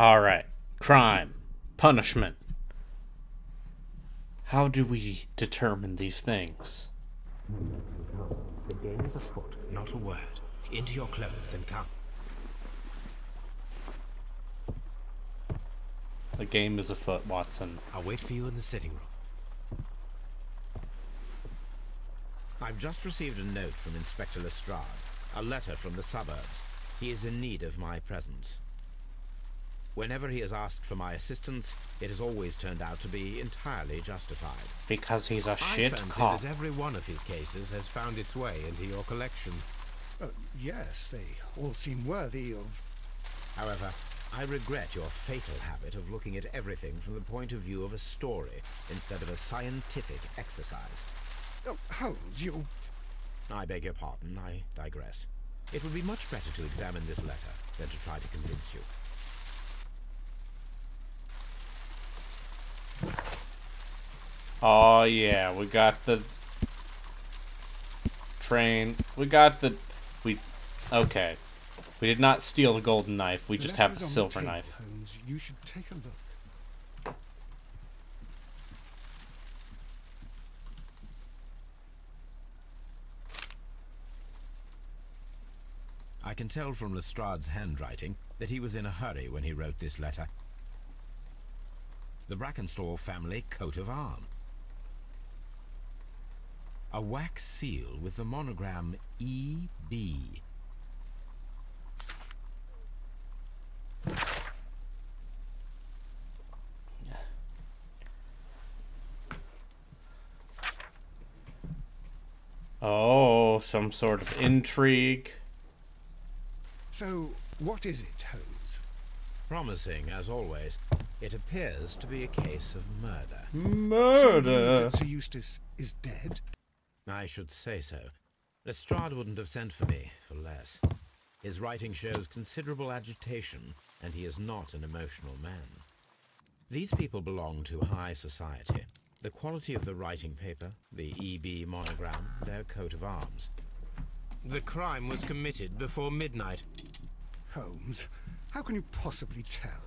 Alright. Crime. Punishment. How do we determine these things? The game is afoot, not a word. Into your clothes and come. The game is afoot, Watson. I'll wait for you in the sitting room. I've just received a note from Inspector Lestrade. A letter from the suburbs. He is in need of my presence. Whenever he has asked for my assistance, it has always turned out to be entirely justified. Because he's a shit I fancy cop. that every one of his cases has found its way into your collection. Yes, they all seem worthy of... However, I regret your fatal habit of looking at everything from the point of view of a story instead of a scientific exercise. Oh, Holmes, you... I beg your pardon, I digress. It would be much better to examine this letter than to try to convince you. Oh yeah, we got the train. Okay. We did not steal the golden knife. We just have the silver knife. Holmes, you should take a look. I can tell from Lestrade's handwriting that he was in a hurry when he wrote this letter. The Brackenstall family coat of arms. A wax seal with the monogram E.B. Oh, some sort of intrigue. So, what is it, Holmes? Promising, as always. It appears to be a case of murder. So you Murder. believe that Sir Eustace is dead? I should say so. Lestrade wouldn't have sent for me for less. His writing shows considerable agitation, and he is not an emotional man. These people belong to high society. The quality of the writing paper, the EB monogram, their coat of arms. The crime was committed before midnight. Holmes, how can you possibly tell?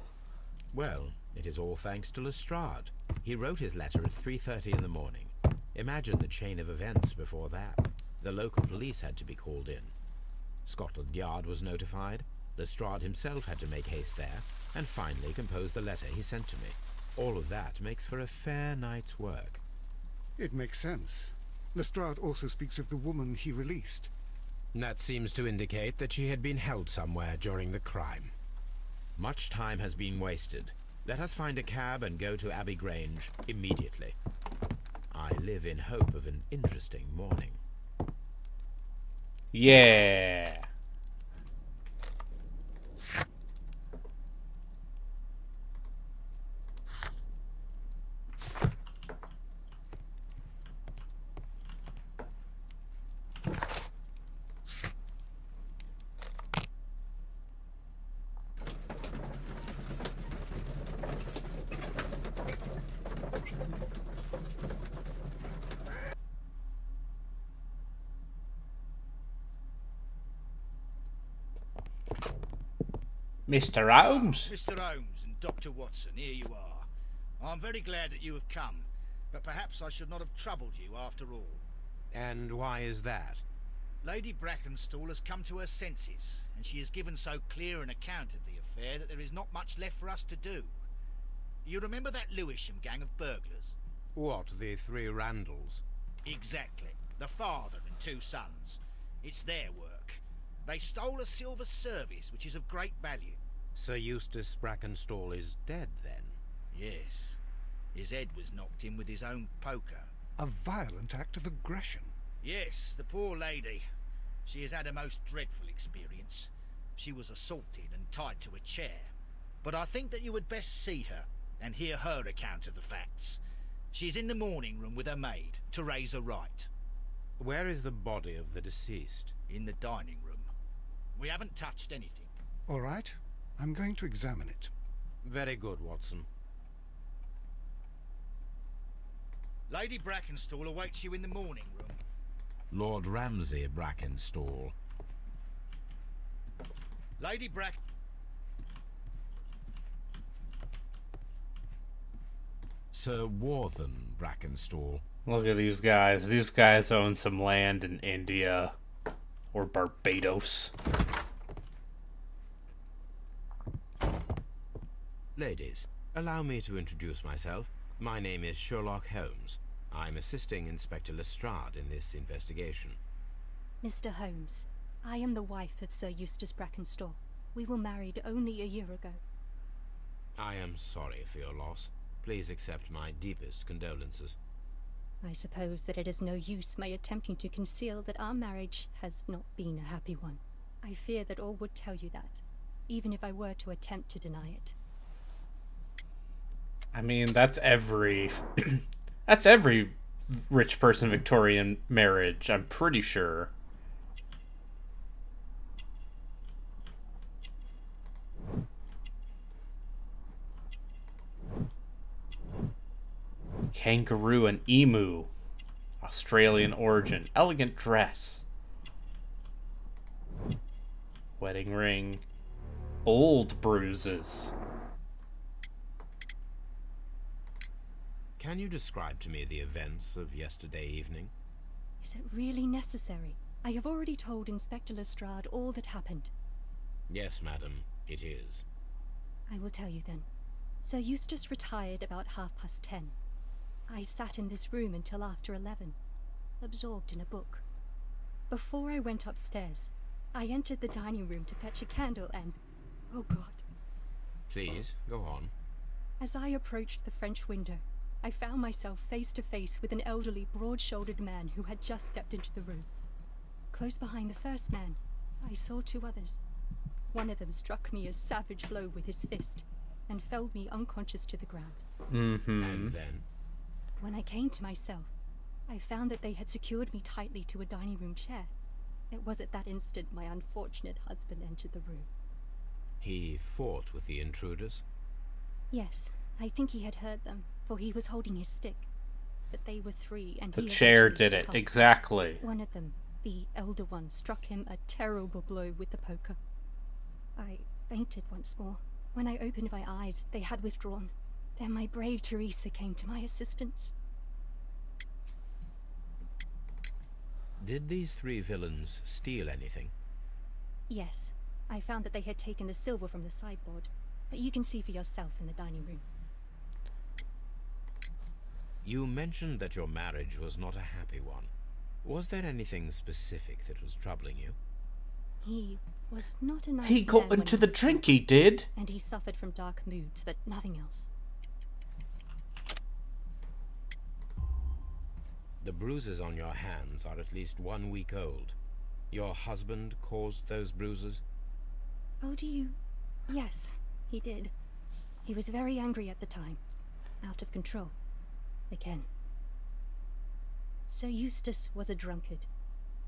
Well, it is all thanks to Lestrade. He wrote his letter at 3:30 in the morning. Imagine the chain of events before that. The local police had to be called in. Scotland Yard was notified. Lestrade himself had to make haste there, and finally compose the letter he sent to me. All of that makes for a fair night's work. It makes sense. Lestrade also speaks of the woman he released. That seems to indicate that she had been held somewhere during the crime. Much time has been wasted. Let us find a cab and go to Abbey Grange immediately. I live in hope of an interesting morning. Yeah. Mr. Holmes? Mr. Holmes and Dr. Watson, here you are. I'm very glad that you have come, but perhaps I should not have troubled you after all. And why is that? Lady Brackenstall has come to her senses, and she has given so clear an account of the affair that there is not much left for us to do. You remember that Lewisham gang of burglars? What, the three Randalls? Exactly. The father and two sons. It's their work. They stole a silver service, which is of great value. Sir Eustace Brackenstall is dead, then? Yes. His head was knocked in with his own poker. A violent act of aggression. Yes, the poor lady. She has had a most dreadful experience. She was assaulted and tied to a chair. But I think that you would best see her and hear her account of the facts. She's in the morning room with her maid to raise her right. Where is the body of the deceased? In the dining room. We haven't touched anything. All right, I'm going to examine it. Very good, Watson. Lady Brackenstall awaits you in the morning room. Lord Ramsay Brackenstall. Lady Brack... Sir Warthen Brackenstall. Look at these guys. These guys own some land in India or Barbados. Ladies, allow me to introduce myself. My name is Sherlock Holmes. I'm assisting Inspector Lestrade in this investigation. Mr. Holmes, I am the wife of Sir Eustace Brackenstall. We were married only a year ago. I am sorry for your loss. Please accept my deepest condolences. I suppose that it is no use my attempting to conceal that our marriage has not been a happy one. I fear that all would tell you that, even if I were to attempt to deny it. I mean, that's every that's every rich person Victorian marriage, I'm pretty sure. Kangaroo and emu. Australian origin. Elegant dress. Wedding ring. Old bruises. Can you describe to me the events of yesterday evening? Is it really necessary? I have already told Inspector Lestrade all that happened. Yes, madam, it is. I will tell you then. Sir Eustace retired about 10:30. I sat in this room until after 11, absorbed in a book. Before I went upstairs, I entered the dining room to fetch a candle and... oh God. Please, go on. As I approached the French window, I found myself face to face with an elderly, broad-shouldered man who had just stepped into the room. Close behind the first man, I saw two others. One of them struck me a savage blow with his fist and felled me unconscious to the ground. And then? When I came to myself, I found that they had secured me tightly to a dining room chair. It was at that instant my unfortunate husband entered the room. He fought with the intruders? Yes, I think he had heard them, for he was holding his stick. But they were three, and The he chair eventually did it, succumbed. exactly. One of them, the elder one, struck him a terrible blow with the poker. I fainted once more. When I opened my eyes, they had withdrawn. Then my brave Teresa came to my assistance. Did these three villains steal anything? Yes, I found that they had taken the silver from the sideboard, but you can see for yourself in the dining room. You mentioned that your marriage was not a happy one. Was there anything specific that was troubling you? He was not a nice He man got when into he the was drink, drunk, he did. and he suffered from dark moods, but nothing else. The bruises on your hands are at least 1 week old. Your husband caused those bruises? Oh, do you? Yes, he did. He was very angry at the time. Out of control. Again. Sir Eustace was a drunkard.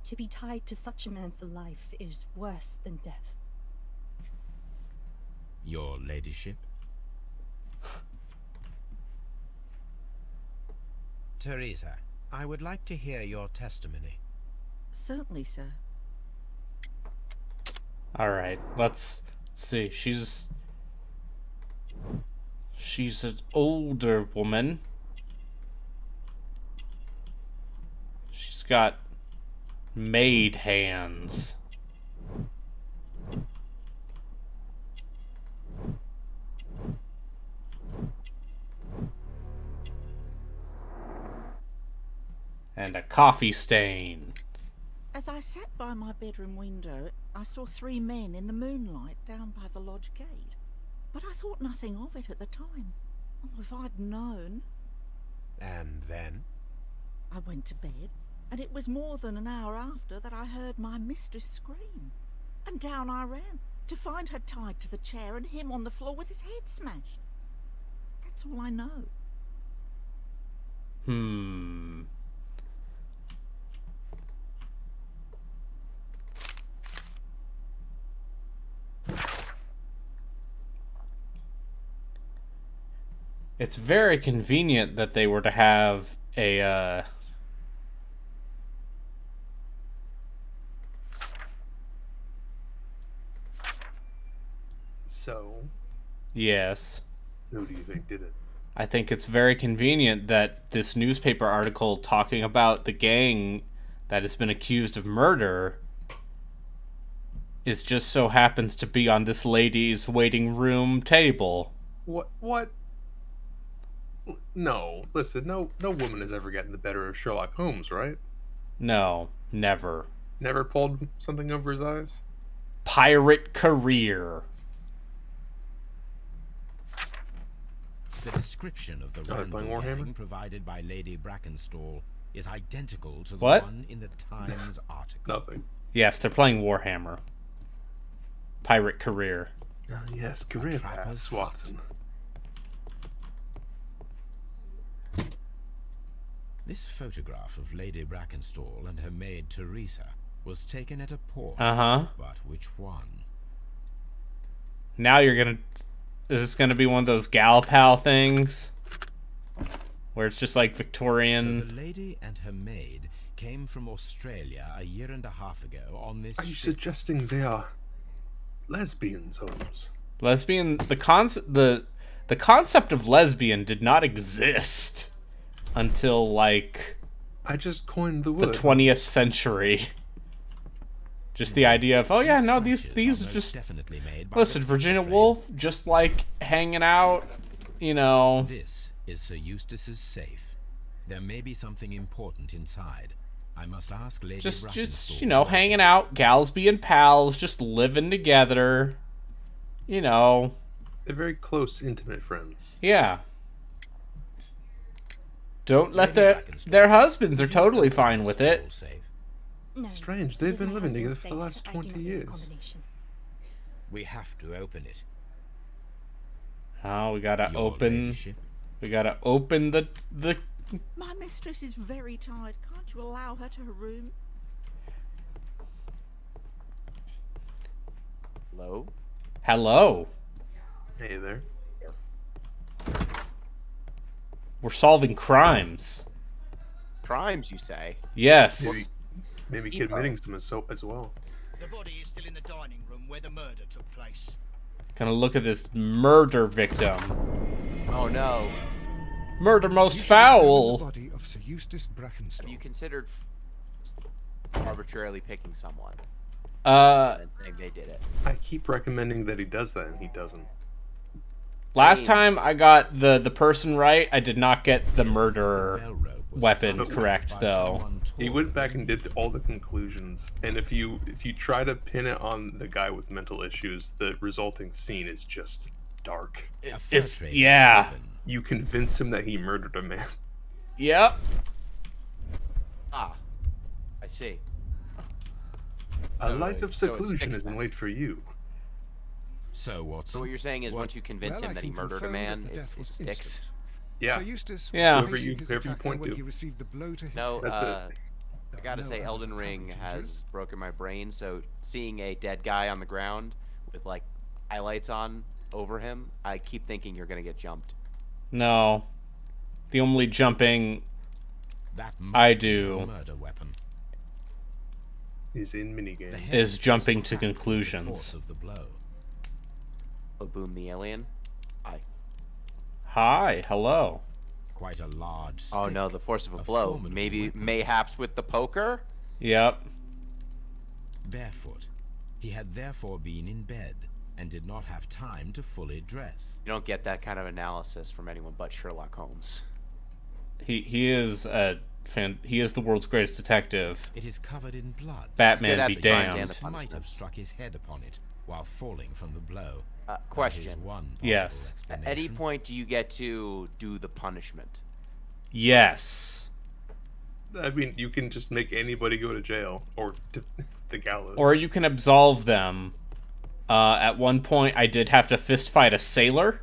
To be tied to such a man for life is worse than death. Your ladyship? Teresa, I would like to hear your testimony. Certainly, sir. Alright, let's see. She's an older woman. She's got maid hands. And a coffee stain. As I sat by my bedroom window, I saw three men in the moonlight down by the lodge gate. But I thought nothing of it at the time. Oh, if I'd known. And then? I went to bed, and it was more than an hour after that I heard my mistress scream. And down I ran, to find her tied to the chair and him on the floor with his head smashed. That's all I know. It's very convenient that they were to have a, So, yes. who do you think did it? I think it's very convenient that this newspaper article talking about the gang that has been accused of murder is just so happens to be on this lady's waiting room table. What? No, listen, no woman has ever gotten the better of Sherlock Holmes, right? No, never. Never pulled something over his eyes? Pirate career. The description of the playing Randall Warhammer? gang provided by Lady Brackenstall is identical to the What? one in the Times article. Nothing. Yes, they're playing Warhammer. Pirate career. Yes, career trapper's paths, Watson. This photograph of Lady Brackenstall and her maid Teresa was taken at a port. Uh-huh. But which one? Now you're gonna... Is this gonna be one of those gal pal things? Where it's just like So Victorian... the lady and her maid came from Australia a year and a half ago on this Are you ship. suggesting they are lesbians, Holmes? Lesbian... The concept of lesbian did not exist until, like, I just coined the the word. 20th century. Just the idea of, oh yeah, no, these Scratches are most just... definitely made by Listen, the Virginia frame. Woolf, just like hanging out, you know... This is Sir Eustace's safe. There may be something important inside. I must ask Lady Just, Brackenstall you know, to hanging open out, gals being pals, just living together. You know, They're very close, intimate friends. yeah. Don't let Lady their Brackenstall, husbands are would you totally open fine this with it. small safe? No. Strange, it they've is been my living together husband's for the safe, last but I do 20 not need a years. combination. We have to open it. Oh, we gotta Your open. ladyship. We gotta open the. My mistress is very tired. Can't you allow her to her room? Hello? Hello. Hey there. We're solving crimes. Crimes, you say? Yes. Maybe committing some as well. The body is still in the dining room where the murder took place. Gonna look at this murder victim. Oh no. Murder most You should examine The foul. body of Sir Eustace Brackenstall. Have you considered arbitrarily picking someone and saying they did it? I keep recommending that he does that, and he doesn't. Last time I got the person right, I did not get the The murderer bell rope was weapon found correct by though. someone He taller went back than and did all the conclusions, and if you try to pin it on the guy with mental issues, the resulting scene is just dark. A It's frustrating yeah. weapon. You convince him that he murdered a man. Yep. Ah, I see. A No, life of so it seclusion sticks isn't then. wait for you. So Watson, So what you're saying is What- once you convince Well, him I that he can murdered a confirm man, that the it death was sticks. instant. Yeah. Sir Eustace Yeah. was Whoever facing you- his whoever you attacker point when to. he received the blow to his No, head. That's it. I There gotta are no say, other Elden Ring apparent has injuries. broken my brain, so seeing a dead guy on the ground with, like, highlights on over him, I keep thinking you're gonna get jumped. No. The only jumping that I must be do. a murder weapon. He's in The minigames. head is was jumping to cracked with the conclusions. force of the blow. Oh, boom, the alien. Hi, hello. Quite a large stick. Oh no, the force of a A blow. formidable Maybe, weapon. mayhaps with the poker? Yep. Barefoot. He had therefore been in bed and did not have time to fully dress. You don't get that kind of analysis from anyone but Sherlock Holmes. He is he is the world's greatest detective. It is covered in blood. Batman good be at the crime, damned. Dan. Who might have punishments. struck his head upon it while falling from the blow. That is Question. one possible Yes. At any explanation. point do you get to do the punishment? Yes. I mean, you can just make anybody go to jail or to the gallows. Or you can absolve them. At one point, I did have to fist fight a sailor.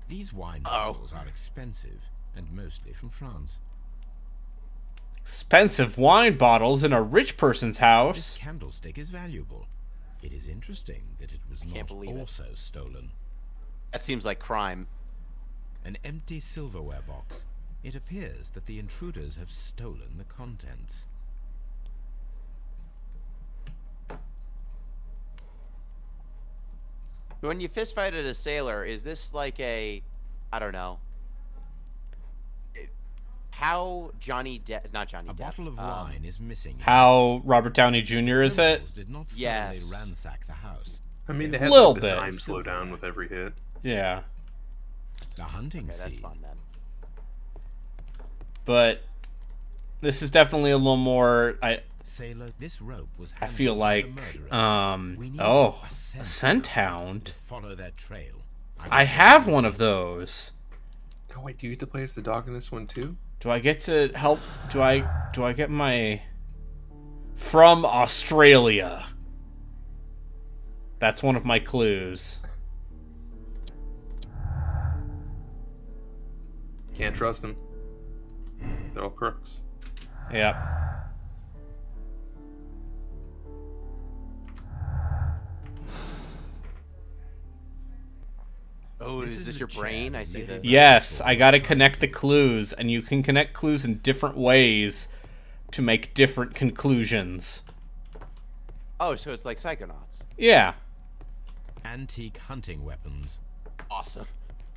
These wine Oh. bottles are expensive and mostly from France. Expensive wine bottles in a rich person's This house. candlestick is valuable. It is interesting that it was can't not believe it. also stolen. That seems like crime. An empty silverware box. It appears that the intruders have stolen the contents. When you fist fighted a sailor, is this like a, I don't know, how not Johnny A Depp. bottle of wine is missing. How Robert Downey Jr. is it? Criminals did not thoroughly Yes. ransack the house. I mean, they had Little the bit. time slow down with every hit. Yeah. The hunting Okay, that's scene. fun then. But this is definitely a little more. Sailor, this rope was I feel handled by the like murderers. We need oh, a a scent scent hound hound. to follow their trail. I have one of those. Oh wait, do you get to play as the dog in this one too? Do I get to help? Do I get my from Australia? That's one of my clues. Can't trust them. They're all crooks. Yep. Oh, This is is this a your brain? chair I see made the. Yes, I gotta connect the clues, and you can connect clues in different ways to make different conclusions. Oh, so it's like Psychonauts. Yeah. Antique hunting weapons. Awesome.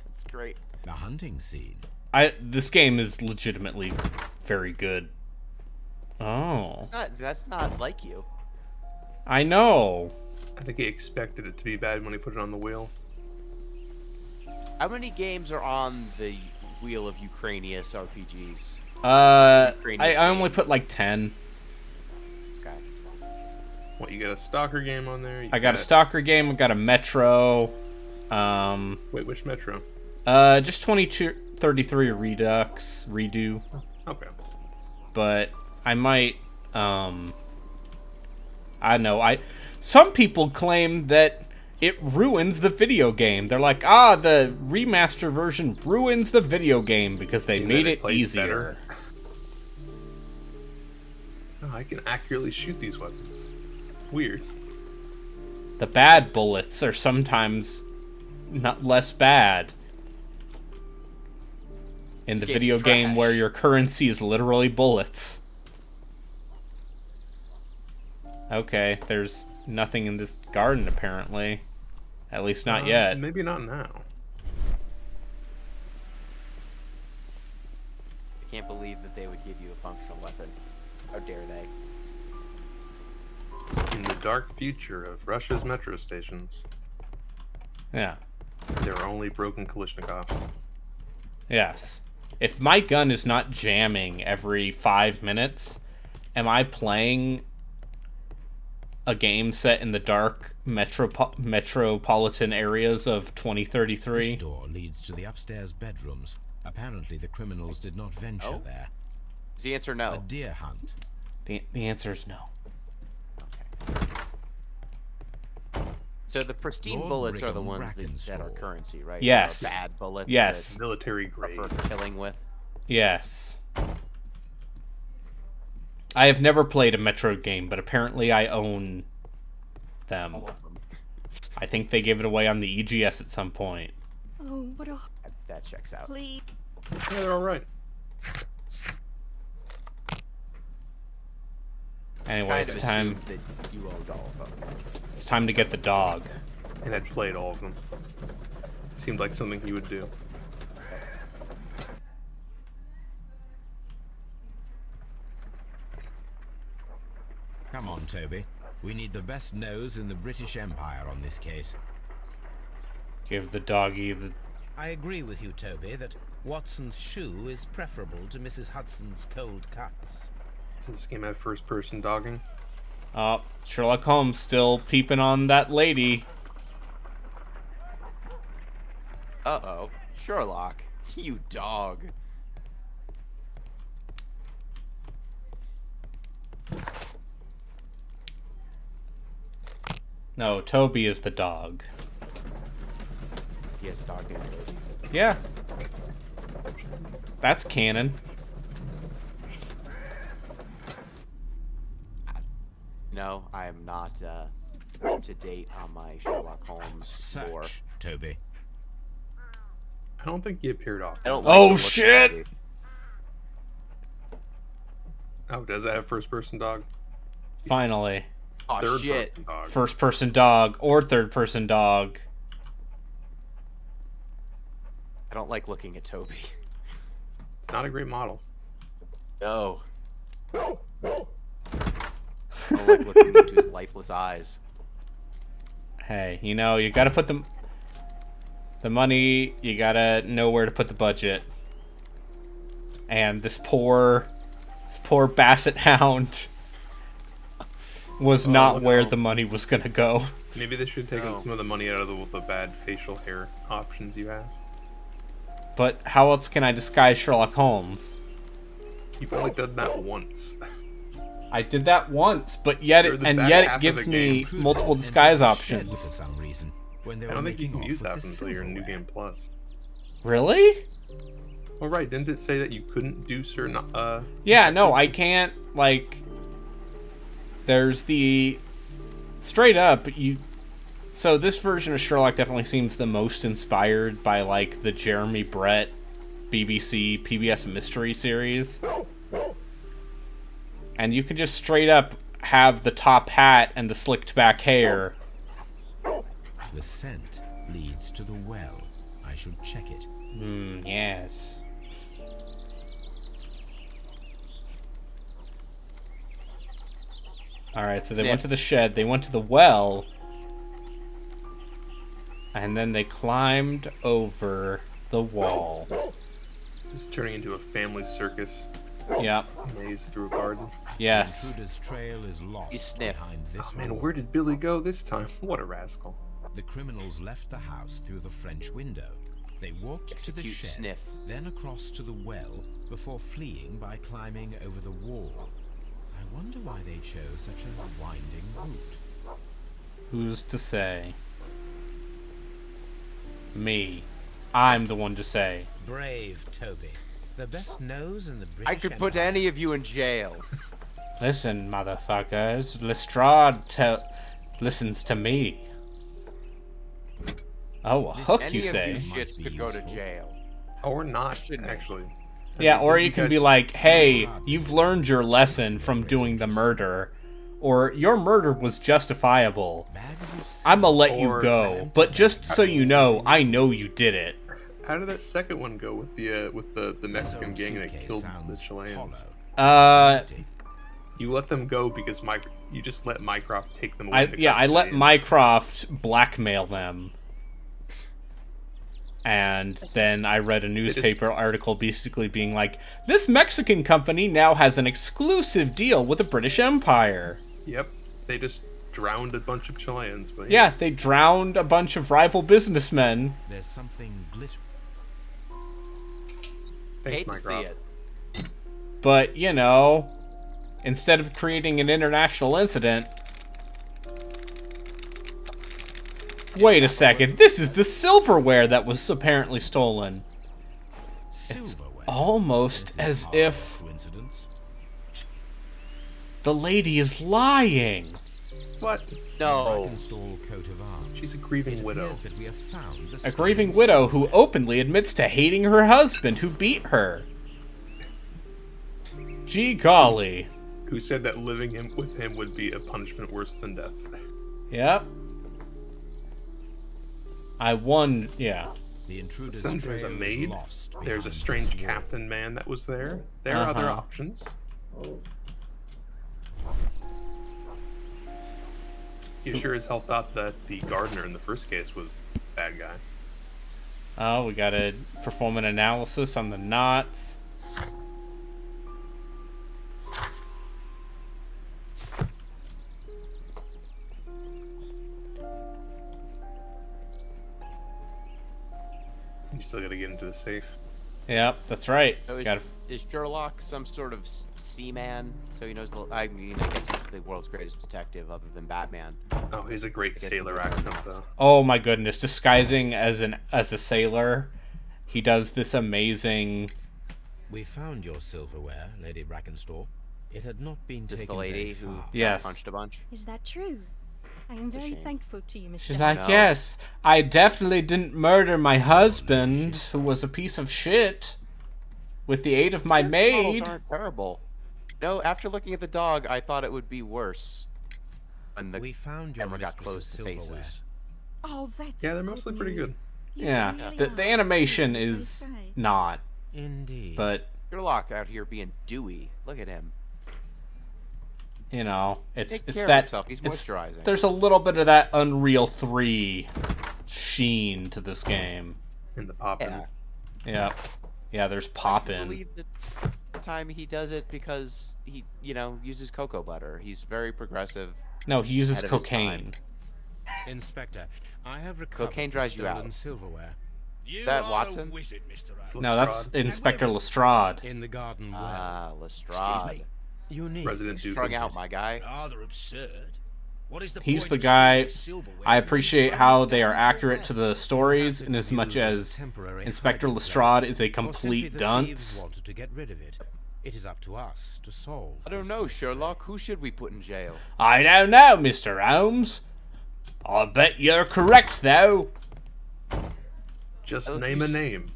That's great. The hunting scene. This game is legitimately very good. Oh. That's not like you. I know. I think he expected it to be bad when he put it on the wheel. How many games are on the wheel of Ukraineous RPGs? I only put like 10. Okay. What, you got a stalker game on there? You I got a stalker game, I got a Metro. Wait, which Metro? Just 2233 Redux, redo. Okay. But I might, I don't know, some people claim that it ruins the video game. They're like, the remaster version ruins the video game because they made it plays easier. better. Oh, I can accurately shoot these weapons. Weird. The bad bullets are sometimes not less bad. In the This game's video game trash. where your currency is literally bullets. Okay, there's nothing in this garden apparently. At least not yet. Maybe not now. I can't believe that they would give you a functional weapon. How dare they? In the dark future of Russia's metro stations, Yeah. there are only broken Kalashnikovs. Yes. If my gun is not jamming every 5 minutes, am I playing a game set in the dark metropolitan areas of This 2033? door leads to the upstairs bedrooms. Apparently, the criminals did not venture Oh. there. Is the answer A no? deer hunt. The answer is no. So the pristine Lord bullets are the Brigham ones that are Brackenstall. currency, right? Yes. The bad bullets. Yes. Military That grade. are for killing with. Yes. I have never played a Metro game, but apparently I own them. All of them. I think they gave it away on the EGS at some point. Oh, what a... That checks out. Please. Yeah, they're all right. Anyway, Kind it's of time. assumed that you owned all of them. It's time to get the dog. And I'd played all of them. Seemed like something he would do. Come on, Toby. We need the best nose in the British Empire on this case. Give the doggy the. I agree with you, Toby, that Watson's shoe is preferable to Mrs. Hudson's cold cuts. Does this game have first-person dogging? Oh, Sherlock Holmes still peeping on that lady. Uh-oh. Sherlock. You dog. No, Toby is the dog. He has a dog named Toby. Yeah. That's canon. No, I am not up to date on my Sherlock Holmes lore. Search, Toby. I don't think he appeared often. I don't like Oh, the look of shit! Toby. Oh, does it have first-person dog? Finally. Oh, shit. Third-person dog. First person dog or third person dog. I don't like looking at Toby. It's not a great model. No. I don't like looking into his lifeless eyes. Hey, you know, you gotta put the money, you gotta know where to put the budget. And this poor basset hound was not where the money was gonna go. Maybe they should take some of the money out of the bad facial hair options you have. But how else can I disguise Sherlock Holmes? You've only done that once. I did that once, but yet it gives me multiple disguise options. For some reason, when they I were don't think you making can off use with that the until you're in New silverware. Game Plus. Really? Oh right, didn't it say that you couldn't do certain Yeah, no, I can't, like, there's the straight up so this version of Sherlock definitely seems the most inspired by like the Jeremy Brett BBC PBS mystery series. And you can just straight up have the top hat and the slicked back hair. The scent leads to the well. I should check it. Yes. Alright, so they went to the shed, they went to the well, and then they climbed over the wall. It's turning into a family circus Yep. maze through a garden. Yes. The intruder's trail is lost You sniff. behind this Oh man, wall. where did Billy go this time? What a rascal. The criminals left the house through the French window. They walked to the Execute shed, sniff. then across to the well, before fleeing by climbing over the wall. I wonder why they chose such a winding route. Who's to say? Me. I'm the one to say. Brave Toby. The best nose in the British I could put Empire. any of you in jail. Listen, motherfuckers. Lestrade listens to me. Oh, a hook, Any you of say? you shits could go to jail. Or not, Shouldn't they? actually. Yeah, or you You can guys- be like, hey, you've learned your lesson from doing the murder. Or, your murder was justifiable. Bags of I'ma let you Or- go. But just so you know, I know you did it. How did that second one go with the Mexican gang that suitcase killed the sounds Chileans? hollow. Empty. You let them go because you just let Mycroft take them away. into I let custody. Mycroft blackmail them. And then I read a newspaper article basically being like, this Mexican company now has an exclusive deal with the British Empire. Yep, they just drowned a bunch of Chileans. But Yeah, they drowned a bunch of rival businessmen. There's something glittering. Thanks, Hate to see Mycroft. it. But, you know, instead of creating an international incident... Wait a second, this is the silverware that was apparently stolen. It's Silverware. almost This is as a if coincidence. the lady is lying. What? No. Brackenstall coat of arms. She's a grieving It widow. appears that we have found the A grieving stolen widow who openly admits to hating her husband who beat her. Gee golly. Who said that living with him would be a punishment worse than death? Yep. I won, yeah. The intruder's Listen, there's a trail is maid. lost There's a behind strange this wall. captain man that was there. There are other Uh-huh. options. You sure as hell thought that the gardener in the first case was the bad guy. Oh, we gotta perform an analysis on the knots. You still gotta get into the safe. Yep, that's right. So is Sherlock some sort of seaman? So he knows the. I mean, I guess he's the world's greatest detective, other than Batman. Oh, he's a great sailor accent though. Oh my goodness, disguising as a sailor. He does this amazing... We found your silverware, Lady Brackenstall. It had not been Is this taken the lady very who far. Yes. punched a bunch? Is that true? I am It's a very shame. thankful to you, Mr. She's like, No. yes, I definitely didn't murder my husband, who was a piece of shit, with the aid of my Models maid. aren't terrible. No, after looking at the dog, I thought it would be worse. When the We found your camera got mistress's close to silverware. faces. Oh, that's Yeah, they're good mostly pretty news. good. You Yeah, really the are animation as they is say. not, Indeed. but Sherlock out here being dewy. Look at him. You know, Take it's care of that himself. He's it's- moisturizing. there's a little bit of that Unreal 3 sheen to this game. In the poppin'. Yeah. Yeah, there's I poppin'. believe that this time he does it because he, uses cocoa butter. He's very progressive. No, he uses ahead of his cocaine. Inspector, I have recovered Cocaine dries you stolen out. silverware You That are Watson? a wizard, Mr. Holmes. No, that's Lestrade. Inspector Lestrade. in the garden well. Ah, Excuse Lestrade. me. Unique. Resident Duke. Strung out, my guy. Rather absurd. What is the He's point the of guy. stealing silverware I and appreciate then how throwing it they are down into a accurate well? to the stories, Perhaps it in was as much used as a as temporary Inspector hiding Lestrade place, is a or simply complete the dunce. thieves wanted to get rid of it. It is up to us to solve. I don't this know, mystery. Sherlock. Who should we put in jail? I don't know, Mr. Holmes. I bet you're correct, though. Just Well, if name you a s- name.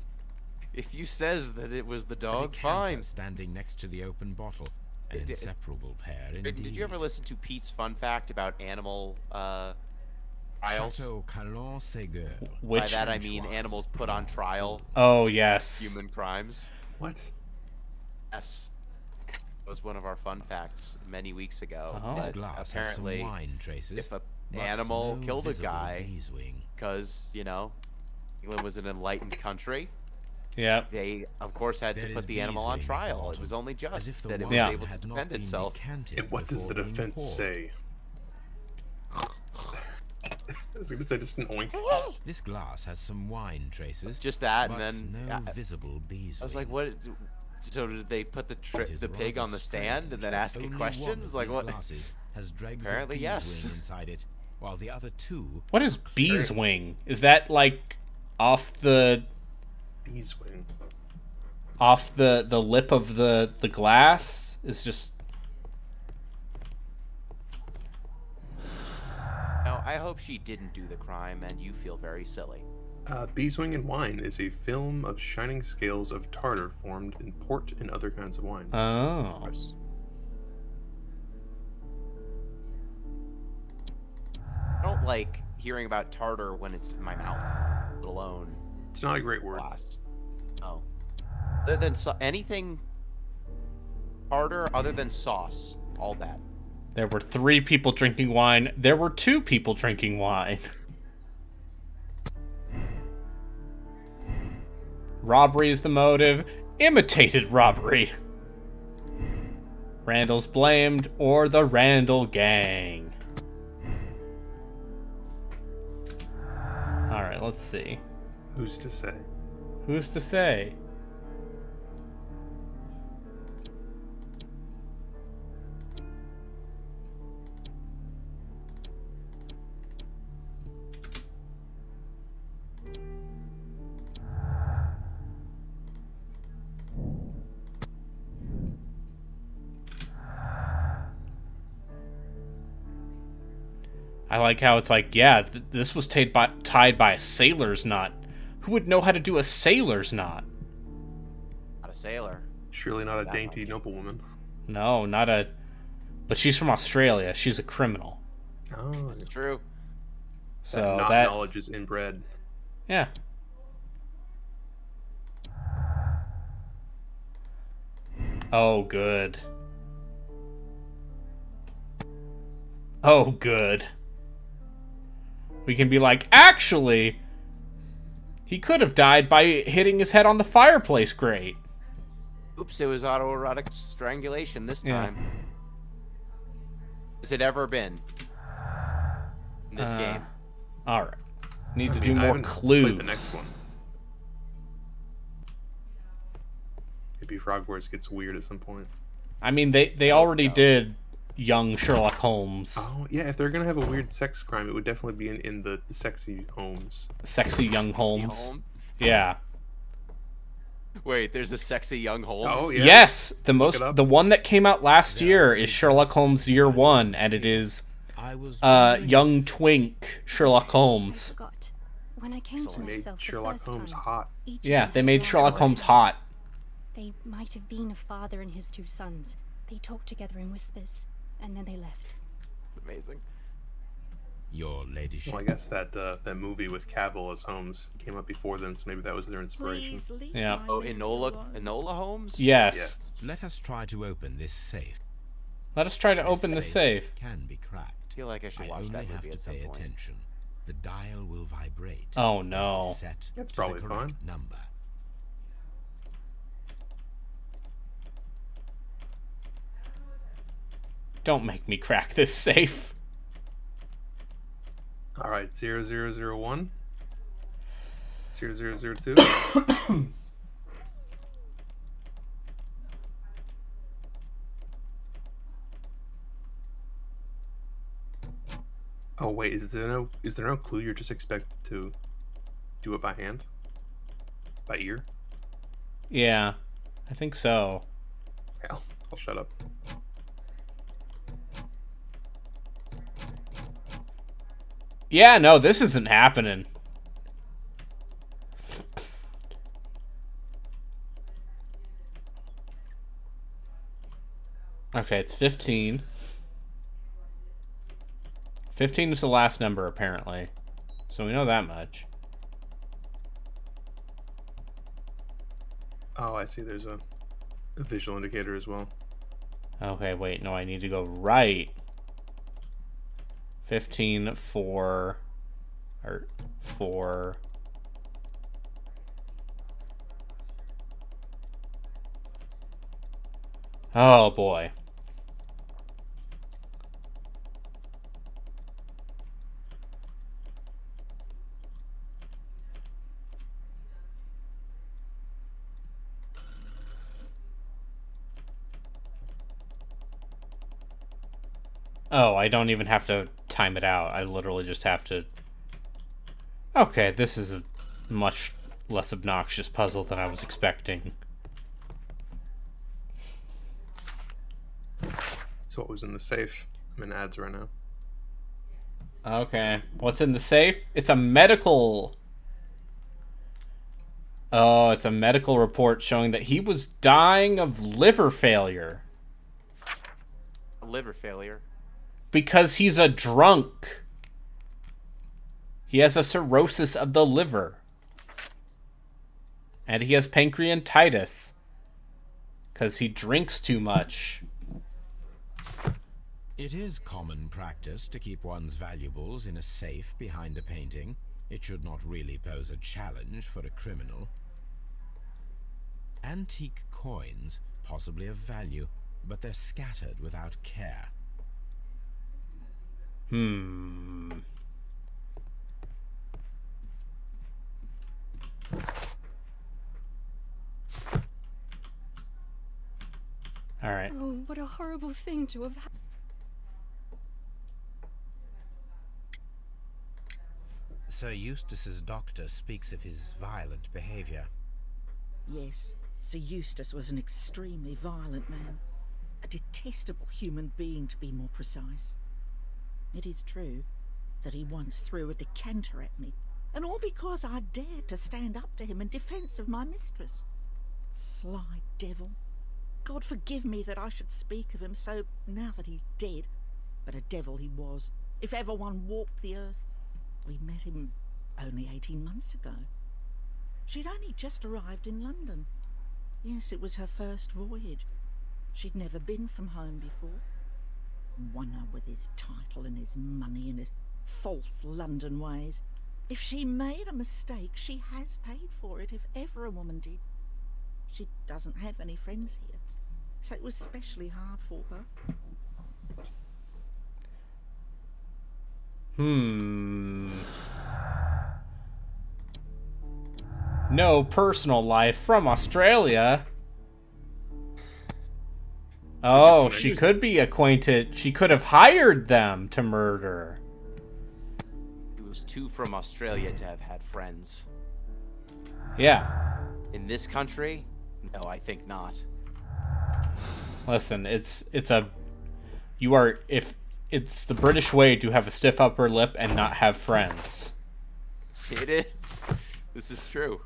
If you says that it was the A dog, decanter fine. standing next to the open bottle. An Did- inseparable pair indeed. Did you ever listen to Pete's fun fact about animal trials? Chateau Calon Ségur. By Which? that I mean animals put on trial, Oh yes. human crimes. What? Yes. That was one of our fun facts many weeks ago. Oh. This That glass has apparently, some wine traces. if a but animal no killed a visible guy, beeswing. because, England was an enlightened country, Yep. they, of course, had There to is put the animal on beeswing at the trial. It bottom, was only as just if the that it was wine Yeah. able to had not defend been itself. decanted And what does the before being defense poured. say? I was gonna say just an oink. This glass has some wine traces. Just that, but and then no visible beeswing. I was like, what? So did they put the It is the pig rather on the stand strange and then that ask it only one questions? of Like these what? glasses has dregs Apparently, of yes. beeswing inside it, while the other two What is beeswing? Is that like off the Beeswing. lip of the glass? Is just No, I hope she didn't do the crime, and you feel very silly. Beeswing and Wine is a film of shining scales of tartar formed in port and other kinds of wines. oh. Gross. I don't like hearing about tartar when it's in my mouth, let alone It's not a great word. glass. Oh. Other than anything tartar other than sauce, all bad. There were 3 people drinking wine. There were 2 people drinking wine. Robbery is the motive. Imitated robbery. Randall's blamed, or the Randall gang. Alright, let's see. Who's to say? Who's to say? I like how it's like, yeah, this was tied by a sailor's knot. Who would know how to do a sailor's knot? Not a sailor. Surely not a That dainty much. noblewoman. No, not a... But she's from Australia. She's a criminal. Oh, It's true. So not that... knowledge is inbred. Yeah. Oh, good. Oh, good. We can be like, actually, he could have died by hitting his head on the fireplace grate. Oops, it was autoerotic strangulation this Yeah. time. Has it ever been in this game? Alright. Need to I do mean, I more haven't clues. played the next one. Maybe Frogwares gets weird at some point. I mean, they already did young Sherlock Holmes. Oh, yeah, if they're gonna have a weird sex crime, it would definitely be in the sexy Holmes. Sexy young Holmes. Holmes? Yeah. Wait, there's a sexy young Holmes? Oh, yeah. Yes, it up. the one that came out last year is Sherlock Holmes Year 1, and it is I was young twink Sherlock I Holmes. forgot. When I came to They made myself the Sherlock first Holmes time, hot. each Yeah, of they them made had Sherlock their Holmes own. hot. They might have been a father and his 2 sons. They talked together in whispers, and then they left. Amazing. your ladyship. Well, I guess that that movie with Cavill as Holmes came up before then, so maybe that was their inspiration. Please leave Yeah. my Oh, men Enola alone. Holmes? Yes. Yes. Let us try to open this safe. Let us try to open the safe. Can be cracked. I feel like I should I watch only that have movie to at some pay point. attention. The dial will vibrate. Oh, and no. be set That's to probably the correct fine. number. Don't make me crack this safe. All right, 0001. 0002. Oh wait, is there no clue? You're just expected to do it by hand, by ear? Yeah, I think so. Hell, I'll shut up. Yeah, no, this isn't happening. Okay, it's 15. 15 is the last number, apparently. So we know that much. Oh, I see. There's a visual indicator as well. Okay, wait, no, I need to go right. 15, 4, or 4. Oh, boy. Oh, I don't even have to time it out. I literally just have to... Okay, this is a much less obnoxious puzzle than I was expecting. So what was in the safe? I'm in ads right now. Okay, what's in the safe? It's a medical... Oh, it's a medical report showing that he was dying of liver failure. Liver failure. Because he's a drunk. He has a cirrhosis of the liver. And he has pancreatitis. Because he drinks too much. It is common practice to keep one's valuables in a safe behind a painting. It should not really pose a challenge for a criminal. Antique coins, possibly of value, but they're scattered without care. Alright. Oh, what a horrible thing to have happened. Sir Eustace's doctor speaks of his violent behavior. Yes, Sir Eustace was an extremely violent man. A detestable human being, to be more precise. It is true that he once threw a decanter at me, and all because I dared to stand up to him in defence of my mistress. Sly devil. God forgive me that I should speak of him so now that he's dead, but a devil he was, if ever one walked the earth. We met him only 18 months ago. She'd only just arrived in London. Yes, it was her first voyage. She'd never been from home before. Wonder with his title and his money and his false London ways. If she made a mistake, she has paid for it, if ever a woman did. She doesn't have any friends here, so it was especially hard for her. No personal life from Australia. Oh, she could be acquainted. She could have hired them to murder. He was too from Australia to have had friends. Yeah. In this country? No, I think not. Listen, it's the British way to have a stiff upper lip and not have friends. It is. This is true.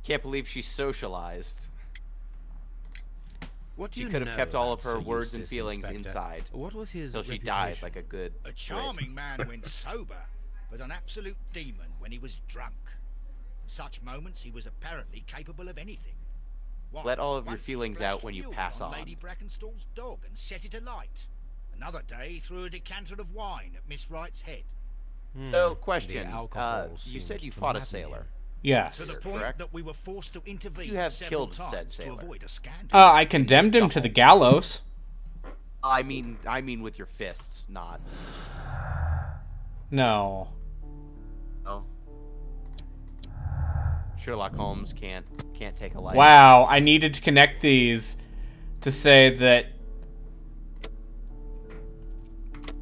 Can't believe she's socialized. What do She you could have know kept all of about her Sir words and Eustace, feelings Inspector? inside What was his until she reputation? died like a good A Brit. charming man when sober, but an absolute demon when he was drunk. In such moments, he was apparently capable of anything. Why, Let all of your once he feelings splashed out when you fuel pass on. Lady Brackenstall's dog and set it alight. Another day, he threw a decanter of wine at Miss Wright's head. So, The question. alcohol You said seems you to fought a madden sailor. him. Yes. To the point Correct. that we were forced to intervene You have several killed said times to sailor. avoid a scandal. I condemned him to the gallows. I mean with your fists, not. No. Oh. Sherlock Holmes can't take a life. Wow, I needed to connect these to say that...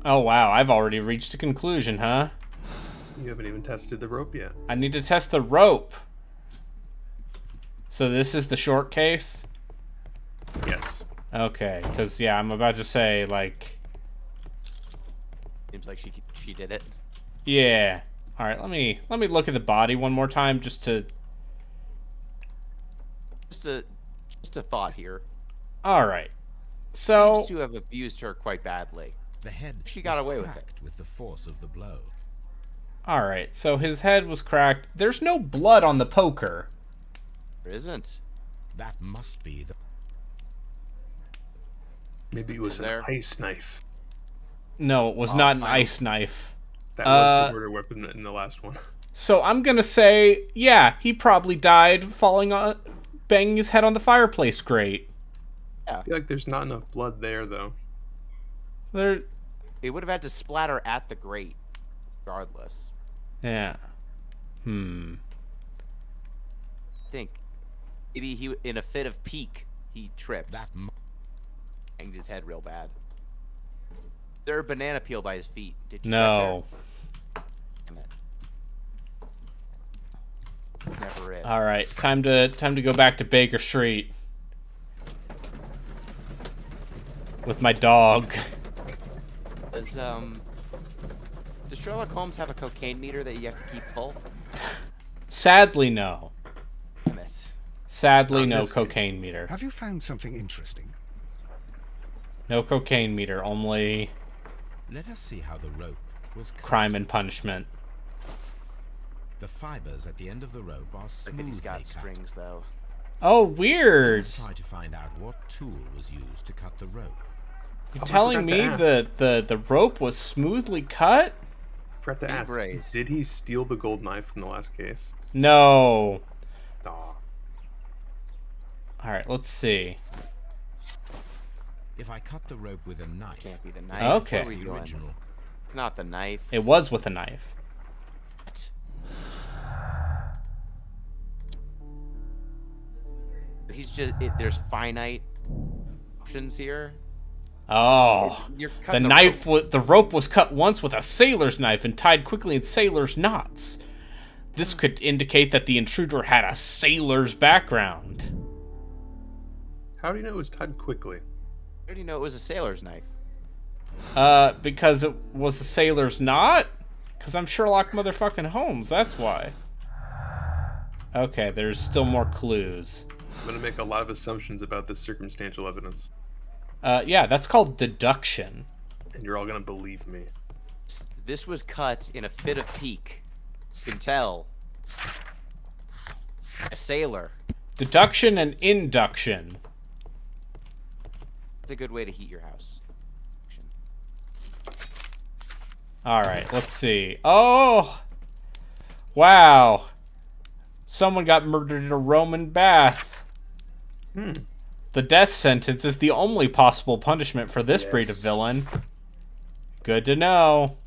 Oh wow, I've already reached a conclusion, huh? You haven't even tested the rope yet. I need to test the rope. So this is the short case? Yes. Okay, because, yeah, I'm about to say, like... Seems like she did it. Yeah. Alright, let me look at the body one more time just to... Just a thought here. Alright. So... Seems to have abused her quite badly. The head She got was away with it. cracked with the force of the blow. Alright, so his head was cracked. There's no blood on the poker. There isn't. That must be the... Maybe it was There. an ice knife. No, it was Oh, not an fine. ice knife. That was the murder weapon in the last one. So I'm gonna say, yeah, he probably died falling on... banging his head on the fireplace grate. I feel like there's not enough blood there, though. There... It would have had to splatter at the grate, regardless. Yeah. I think maybe he, in a fit of pique, he tripped, That banged his head real bad. There a banana peel by his feet. Did you No. check there? Damn it. Never it. Alright, time to go back to Baker Street. With my dog. Does Sherlock Holmes have a cocaine meter that you have to keep full? Sadly, no. Damn it. Sadly, On no this game. cocaine meter. Have you found something interesting? No cocaine meter, only Let us see how the rope was cut. crime and punishment. The fibers at the end of the rope are Look at smoothly he's got cut. strings though. Oh, weird! Let's try to find out what tool was used to cut the rope. You're Oh, I telling forgot me to the rope was smoothly cut? Forgot to ask, Brace. did he steal the gold knife from the last case? No. Aw. Alright, let's see. If I cut the rope with a knife, Can't be the knife. Okay. What are we the doing? original. It's not the knife. It was with a knife. What? He's just there's finite options here. Oh. You're The cutting knife, rope. the rope was cut once with a sailor's knife and tied quickly in sailor's knots. This could indicate that the intruder had a sailor's background. How do you know it was tied quickly? I already know it was a sailor's knife. Because it was a sailor's knot? Because I'm Sherlock motherfucking Holmes, that's why. Okay, there's still more clues. I'm gonna make a lot of assumptions about this circumstantial evidence, Yeah, that's called deduction. and you're all gonna believe me. This was cut in a fit of pique. You can tell. A sailor. Deduction and induction. It's a good way to heat your house. Alright, let's see. Oh! Wow. Someone got murdered in a Roman bath. The death sentence is the only possible punishment for this breed of Yes. villain. Good to know.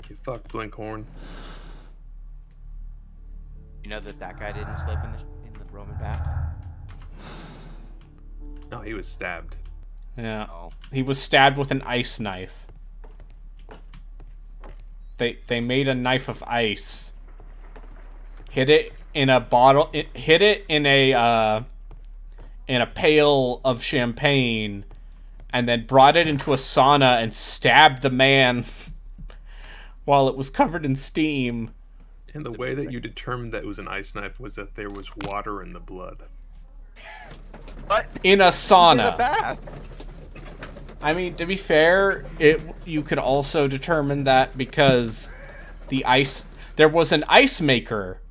You fucked Blinkhorn. You know that guy didn't slip in the Roman bath? No, he was stabbed. Yeah. Oh. He was stabbed with an ice knife. They made a knife of ice. Hid it in a bottle. Hid it in a pail of champagne, and then brought it into a sauna and stabbed the man while it was covered in steam. And the way that you determined that it was an ice knife was that there was water in the blood. What? In a He's sauna. in a bath. I mean, to be fair, you could also determine that because there was an ice maker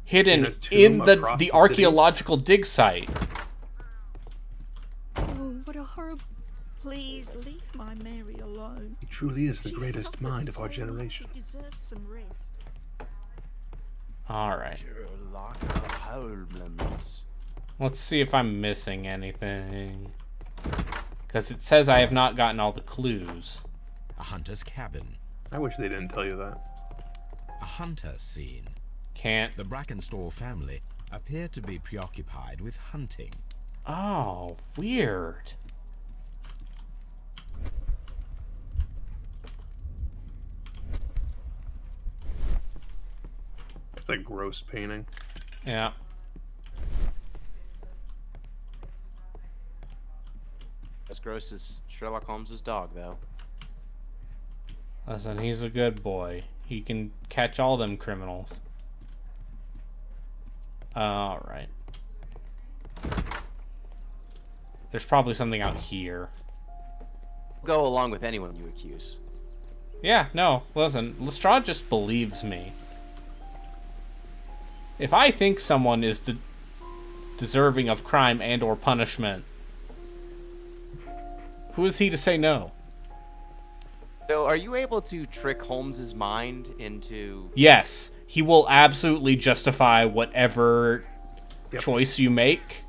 hidden in the archaeological dig site. Oh, what a horrible... Please leave my Mary alone. He truly is the She greatest suffered mind of so our much. generation. She deserves some rest. Alright. Sherlock Holmes. Let's see if I'm missing anything. Because it says I have not gotten all the clues. A hunter's cabin. I wish they didn't tell you that. A hunter scene. Can't. The Brackenstall family appear to be preoccupied with hunting. Oh, weird. It's a gross painting. Yeah. As gross as Sherlock Holmes' dog, though. Listen, he's a good boy. He can catch all them criminals. Alright. There's probably something out here. Go along with anyone you accuse. Yeah, no, listen. Lestrade just believes me. If I think someone is deserving of crime and or punishment, who is he to say no? So, are you able to trick Holmes's mind into... Yes, he will absolutely justify whatever choice you make,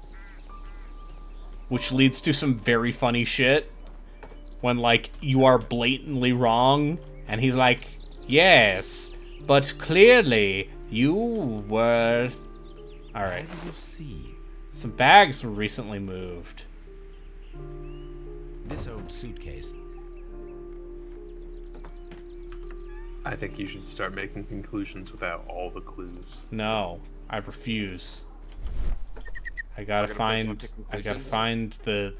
which leads to some very funny shit when, like, you are blatantly wrong, and he's like, yes, but clearly you were... Alright. Bags of seed. Some bags were recently moved. This old suitcase. I think you should start making conclusions without all the clues. No, I refuse. I gotta find the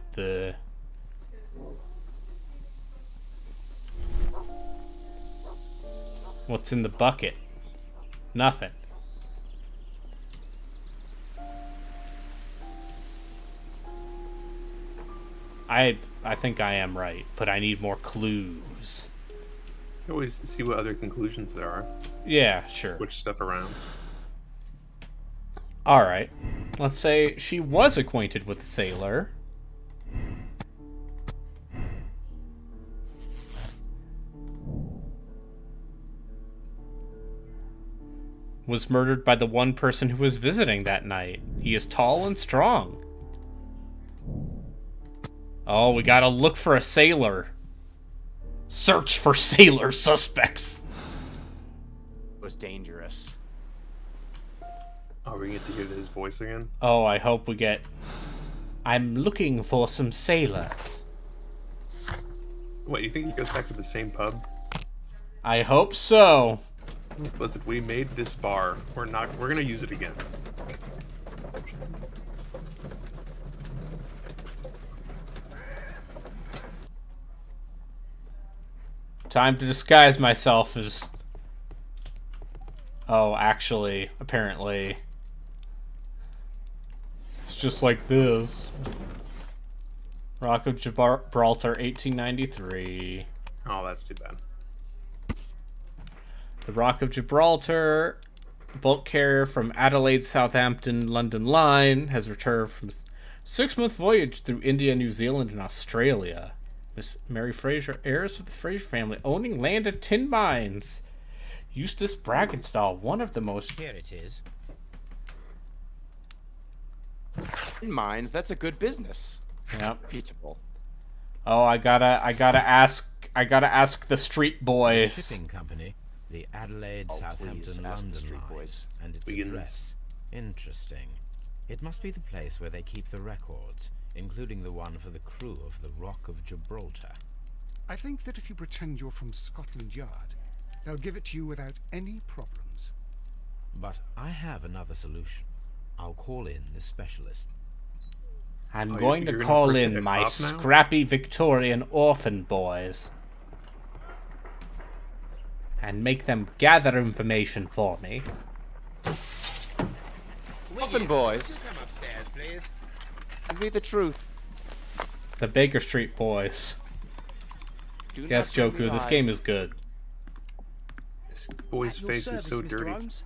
what's in the bucket? Nothing. I think I am right, but I need more clues. You always see what other conclusions there are. Yeah, sure. Switch stuff around. Alright. Let's say she was acquainted with the sailor. Was murdered by the one person who was visiting that night. He is tall and strong. Oh, we gotta look for a sailor. Search for sailor suspects. It was dangerous. Oh, we get to hear his voice again? Oh, I hope we get... I'm looking for some sailors. What, you think he goes back to the same pub? I hope so. Listen, we made this bar. We're gonna use it again. Time to disguise myself as... Oh, actually, apparently... It's just like this. Rock of Gibraltar, 1893. Oh, that's too bad. The Rock of Gibraltar, bulk carrier from Adelaide, Southampton, London Line, has returned from a 6-month voyage through India, New Zealand, and Australia. Miss Mary Fraser, heiress of the Fraser family, owning land at tin mines. Eustace Brackenstall, one of the most... Here it is. In mines, that's a good business. Yep. Reputable. Oh, I gotta ask the street boys. Shipping company, the Adelaide, Oh, please, Southampton, ask the London street line, boys. and its Begins. address. Interesting. It must be the place where they keep the records, including the one for the crew of the Rock of Gibraltar. I think that if you pretend you're from Scotland Yard, they'll give it to you without any problems. But I have another solution. I'll call in the specialist. I'm Oh, going you're to gonna call person in it my off now? scrappy Victorian orphan boys and make them gather information for me. Muffin boys. Give me the truth. The Baker Street Boys. Do not Yes, bring me Joku, this lies. game is good. This boy's At your face is so service, Mr. dirty. Holmes.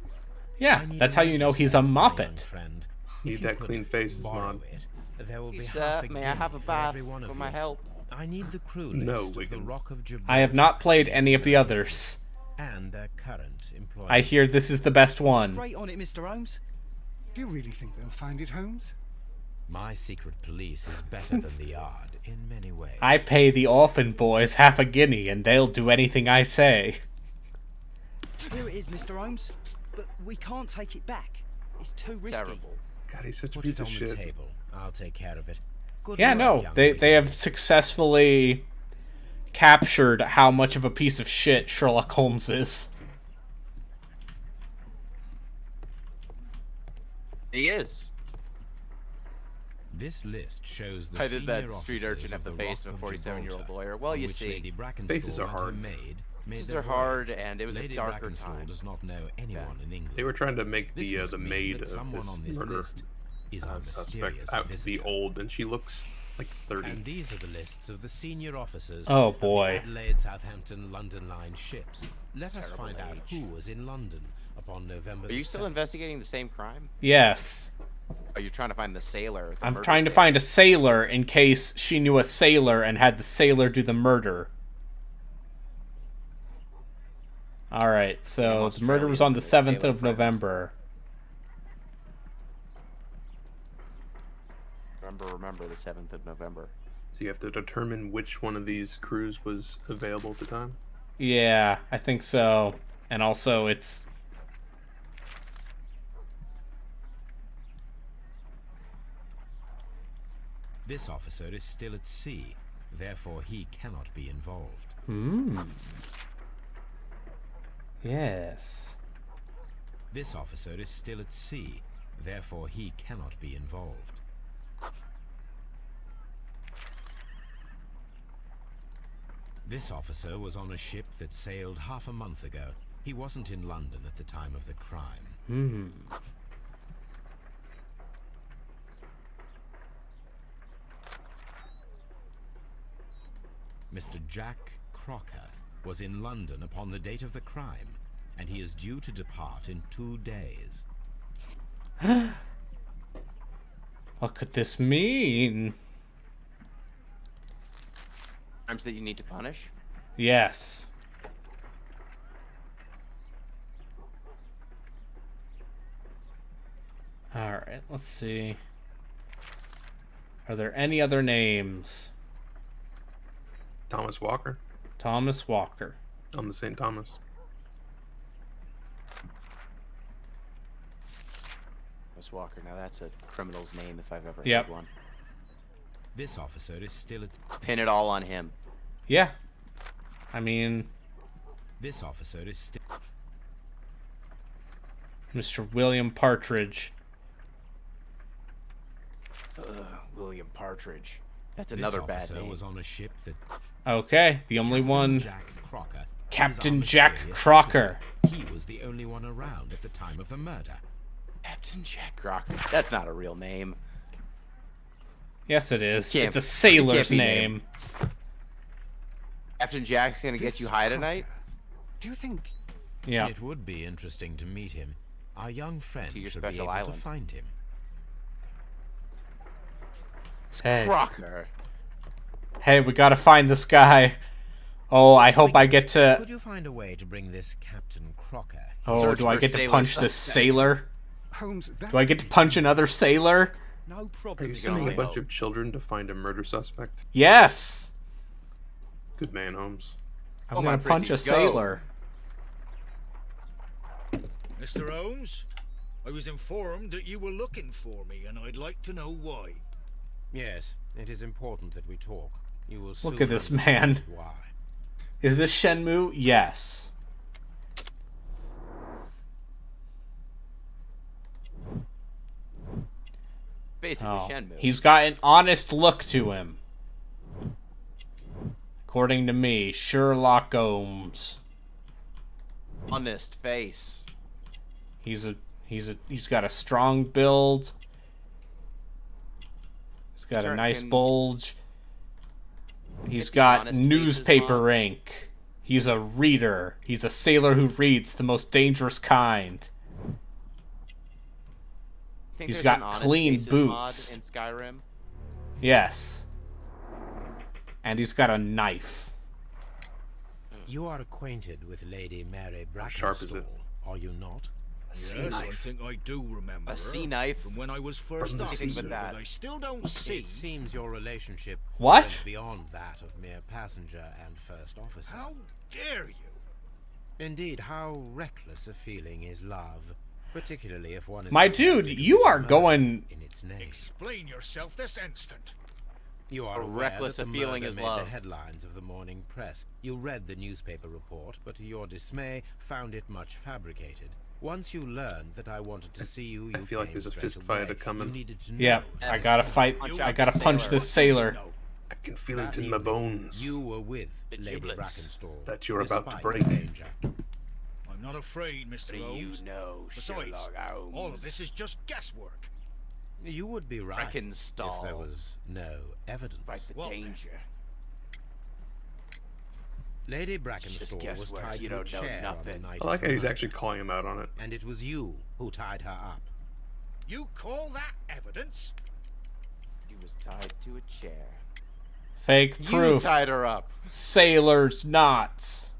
Yeah, that's how you know he's a Muppet. Friend. Need If you that could clean face, borrow Mod. it, there will be Sir, half a may I have a guinea for bath every one for of my you. help? I need the crew No, list of the Wiggins. Rock of Gibraltar I have not played any of the others. and their current employment. I hear this is the best one. Straight on it, Mr. Holmes. Do you really think they'll find it, Holmes? My secret police is better than the Yard in many ways. I pay the orphan boys half a guinea and they'll do anything I say. Here it is, Mr. Holmes. But we can't take it back. It's too risky. Terrible. God, he's such a Put piece it of on the shit. table. I'll take care of it. Good Yeah, work, no, young they have Wiggins. successfully captured how much of a piece of shit Sherlock Holmes is. He is. This list shows the Why does that senior street officers urchin have the of face of a Rock 47-year-old Gibraltar, lawyer? Well, on you which see, Lady Brackenstall faces are and her hard. maid made faces their are hard, voyage. and it was a Lady darker Brackenstall time. does not know anyone in England. They were trying to make This the must mean maid that of someone this on this murder list is a suspect mysterious out to be visitor. old, and she looks like 30. And these are the lists of the senior officers Oh, of boy. the Adelaide, Southampton, London line ships. Let us Terrible find out age. who was in London upon November Are you the still 7th. investigating the same crime? Yes. Are you trying to find the sailor? The I'm murder trying to sailor? find a sailor in case she knew a sailor and had the sailor do the murder. Alright, so the murder was on the Australians and 7th their of sailor friends. November. Remember the 7th of November. So you have to determine which one of these crews was available at the time. Yeah, I think so. And also, it's... This officer is still at sea, therefore he cannot be involved. Yes. This officer is still at sea, therefore he cannot be involved. This officer was on a ship that sailed half a month ago. He wasn't in London at the time of the crime. Mr. Jack Crocker was in London upon the date of the crime, and he is due to depart in 2 days. What could this mean? Crimes that you need to punish? Yes. Alright, let's see. Are there any other names? Thomas Walker. Thomas Walker. I'm the St. Thomas. Thomas Walker. Now that's a criminal's name if I've ever Yep. heard one. This officer is still at... Pin it all on him. Yeah. I mean, This officer is still... Mr. William Partridge. William Partridge. That's This another bad officer name. was on a ship that... Okay, the only Captain one... Jack Crocker. Captain is our Jack mysterious Crocker. visitor. He was the only one around at the time of the murder. Captain Jack Crocker. That's not a real name. Yes, it is. Can't- It's a sailor's can't be name. Captain Jack's gonna get This you high Crocker, tonight? Do you think... Yeah. It would be interesting to meet him. Our young friend To your should be special able to island. find him. Hey. Crocker. Hey, we gotta find this guy. Oh, I hope I get to... Could you find a way to bring this Captain Crocker? Oh, Search do I for get to sailor punch this suspects. sailor? Holmes, that Do I get to punch another sailor? No Are problem. you can sending a only bunch hope. of children to find a murder suspect? Yes! Good man, Holmes. I'm Oh, my gonna punch a pretties, go. sailor. Mr. Holmes, I was informed that you were looking for me, and I'd like to know why. Yes, it is important that we talk. You will Look soon at this understand man. Why? Is this Shenmue? Yes. Basically Oh, Shenmue. he's got an honest look to him. According to me, Sherlock Holmes. Honest face. He's got a strong build. He's got a Sure, nice can- bulge. He's Get the got honest faces newspaper on. ink. He's a reader. He's a sailor who reads, the most dangerous kind. Think He's there's got an honest clean faces mod boots. in Skyrim. Yes. And he's got a knife. You are acquainted with Lady Mary How sharp is it? Brackenstall, are you not? A sea Yes, I knife. think I do remember A her sea knife? from when I was first From the officer, sea. But that- but I still don't see. It seems your relationship What? went beyond that of mere passenger and first officer. How dare you? Indeed, how reckless a feeling is love, particularly if one is My about to dude, commit you are murder going... in its name. Explain yourself this instant. You are A aware reckless that the feeling murder is made love. the headlines of the morning press. You read the newspaper report, but to your dismay, found it much fabricated. Once you learned that I wanted to see you, I feel like came there's a straight fist fight away. coming. You needed to know Yeah, that I gotta fight. Punch I out gotta the punch sailor. this sailor. No. I can feel it that in my evening, bones. You were with Lady giblets Brackenstall. that you're about to despite break. the danger. I'm not afraid, Mr. Holmes. know, Besides, all of this is just guesswork. You would be right if there Brackenstall. was no evidence. Fight the Well, then. danger. Lady Just Brackenstall was guesswork, tied you to a don't know chair on the nothing. night I like of how the he's murder, actually calling him out on it. and it was you who tied her up. You call that evidence? She was tied to a chair. Fake You proof. tied her up. Sailor's knots.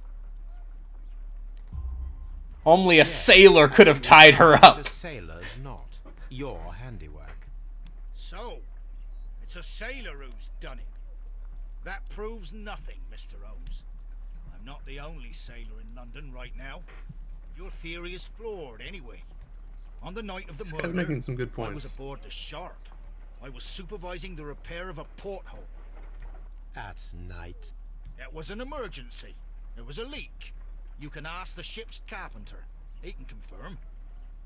Only a sailor could have tied her The up. sailor's knot. Your handiwork. So, it's a sailor who's done it. That proves nothing, Mr. Holmes. I'm not the only sailor in London right now. Your theory is flawed anyway. On the night of the This murder, guy's making some good I was points. aboard the Sharp. I was supervising the repair of a porthole. At night. It was an emergency. There was a leak. You can ask the ship's carpenter. He can confirm.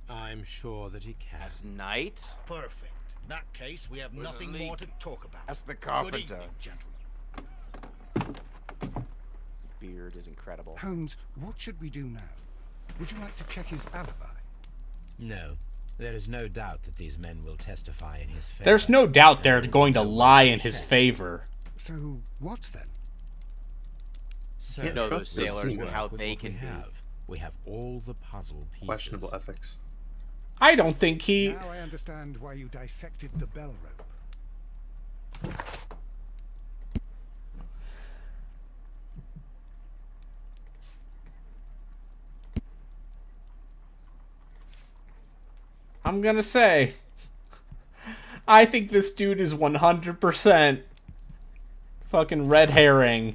I'm sure that he can. That's night. Perfect. In that case, we have Where's the nothing more leak? to talk about. That's the Good carpenter. evening, gentlemen. His beard is incredible. Holmes, what should we do now? Would you like to check his alibi? No. There is no doubt that these men will testify in his favor. There's no doubt they're going to lie in his favor. So, what then? So, You know trust those those sailors and seamen. how with they what can we be. have. We have all the puzzle pieces. Questionable ethics. I don't think he... Now I understand why you dissected the bell rope. I'm gonna say... I think this dude is 100% fucking red herring.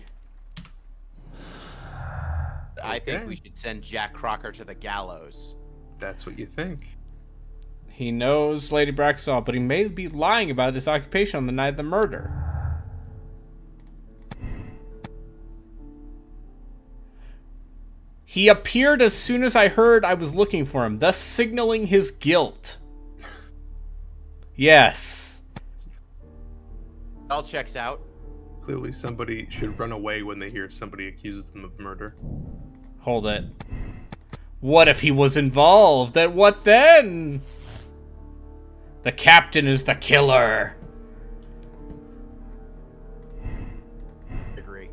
I think Okay. we should send Jack Crocker to the gallows. That's what you think. He knows Lady Braxall, but he may be lying about his occupation on the night of the murder. He appeared as soon as I heard I was looking for him, thus signaling his guilt. Yes. All checks out. Clearly somebody should run away when they hear somebody accuses them of murder. Hold it. What if he was involved? And what then? The captain is the killer. Agree.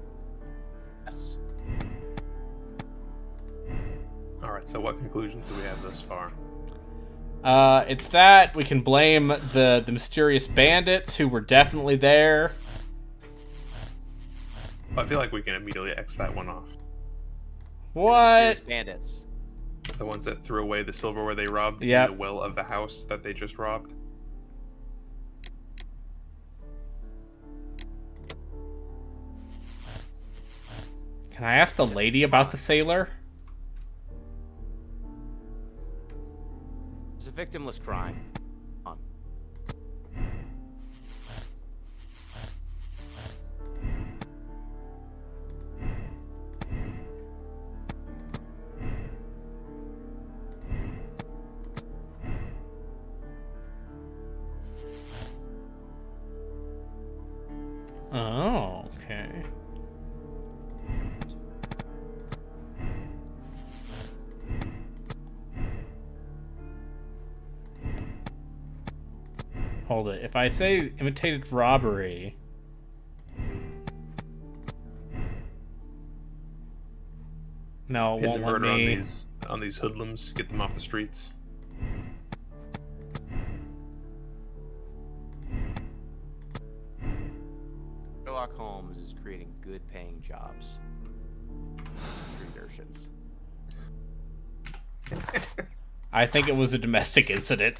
Yes. Alright, so what conclusions do we have thus far? It's that we can blame the mysterious bandits who were definitely there. I feel like we can immediately X that one off. What? Mysterious bandits. The ones that threw away the silverware they robbed Yep. in the well of the house that they just robbed. Can I ask the lady about the sailor? It's a victimless crime. On. Oh, okay. Hold it. If I say imitated robbery... No, it Pin won't the let murder me... on these hoodlums. Get them off the streets. Sherlock Holmes is creating good-paying jobs. Street urchins. I think it was a domestic incident.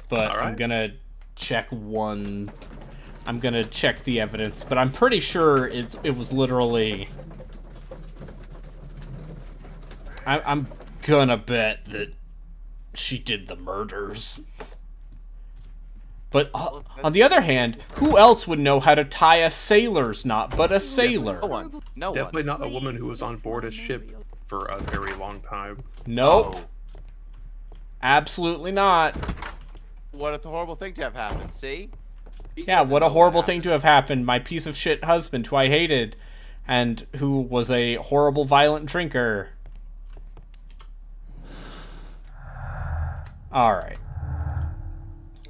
But All right. I'm gonna check one... I'm gonna check the evidence, but I'm pretty sure it was literally... I'm gonna bet that she did the murders. But on the other hand, who else would know how to tie a sailor's knot but a sailor? No one. No one. Definitely not a woman who was on board a ship for a very long time. Nope. Oh. Absolutely not. What a horrible thing to have happened, see? He Yeah, doesn't what a know horrible happened. thing to have happened. My piece of shit husband, who I hated, and who was a horrible, violent drinker. Alright.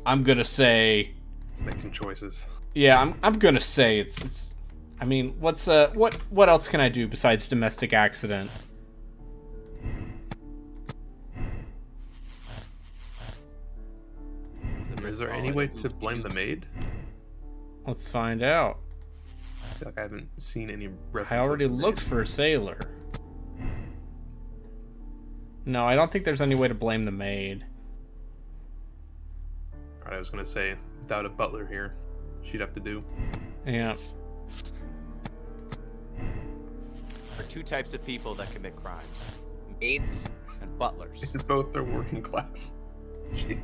I'm gonna say... Let's make some choices. Yeah, I'm gonna say it's... I mean, what else can I do besides domestic accident? Is there any way to blame the maid? Let's find out. I feel like I haven't seen any I reference. already looked for a sailor. No, I don't think there's any way to blame the maid. Alright, I was gonna say, without a butler here, she'd have to do. Yeah. There are two types of people that commit crimes. Maids and butlers. Both are working class. Jeez.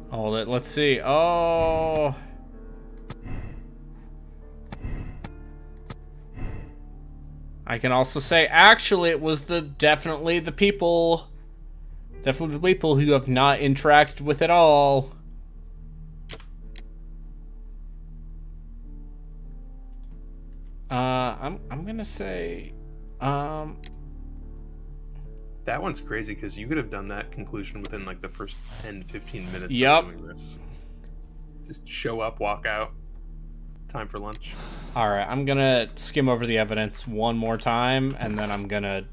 Hold it. Let's see. Oh. I can also say, actually, it was definitely the people who have not interacted with it all. I'm gonna say, That one's crazy because you could have done that conclusion within like the first 10-15 minutes Yup. of doing this. Just show up, walk out, time for lunch. Alright, I'm gonna skim over the evidence one more time, and then I'm gonna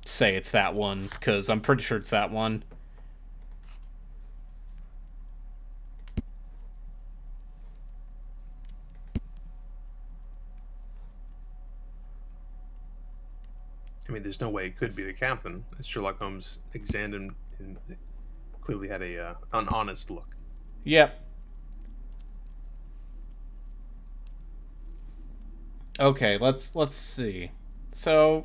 say it's that one, because I'm pretty sure it's that one. I mean, there's no way it could be the captain, as Sherlock Holmes examined him and clearly had an honest look. Yep. Okay, let's see. So,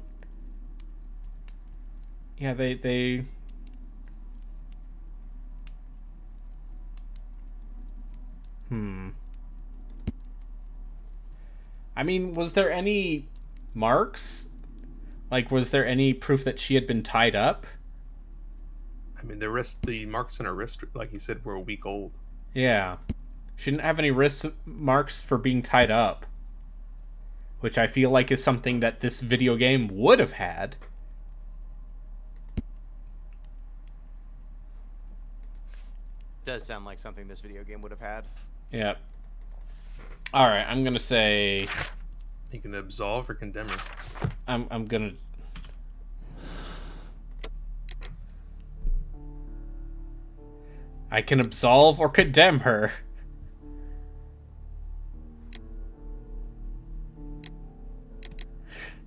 yeah, they I mean, was there any marks? Like, was there any proof that she had been tied up? I mean, the marks on her wrist, like you said, were a week old. Yeah. She didn't have any wrist marks for being tied up. Which I feel like is something that this video game would have had. Does sound like something this video game would have had. Yep. Alright, I'm gonna say... You can absolve or condemn her. I'm gonna... I can absolve or condemn her.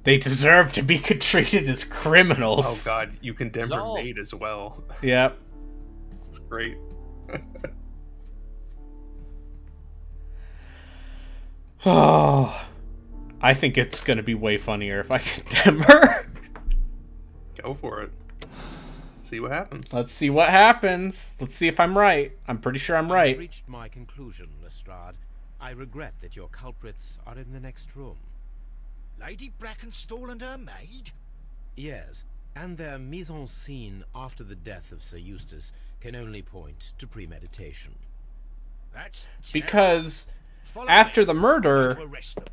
They deserve to be treated as criminals. Oh god, you condemn her Absolve. maid as well. Yep. That's great. Oh, I think it's gonna be way funnier if I condemn her. Go for it. See what happens. Let's see what happens. Let's see if I'm right. I'm pretty sure I'm I've right. reached my conclusion, Lestrade. I regret that your culprits are in the next room. Lady Brackenstall and her maid? Yes, and their mise-en-scene after the death of Sir Eustace can only point to premeditation. That's Because Follow after me. the I'm murder, going to arrest them.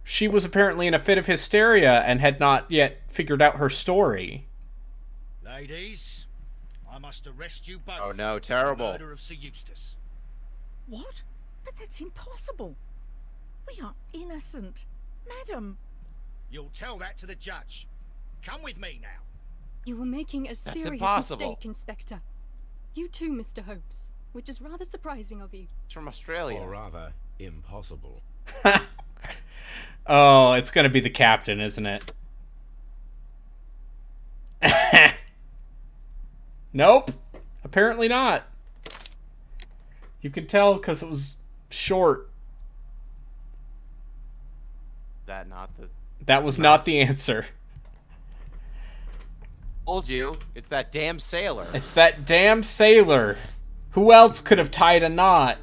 she was apparently in a fit of hysteria and had not yet figured out her story. Ladies, I'm I must arrest you both. Oh no, for the terrible. murder of Sir Eustace. What? But that's impossible. We are innocent. Madam. You'll tell that to the judge. Come with me now. You were making a serious impossible. mistake, Inspector. You too, Mr. Holmes, which is rather surprising of you. It's from Australia. Or rather, impossible. Oh, it's gonna be the captain, isn't it? Nope. Apparently not. You can tell because it was short. That not the... That was not the answer. Told you. It's that damn sailor. It's that damn sailor. Who else could have tied a knot?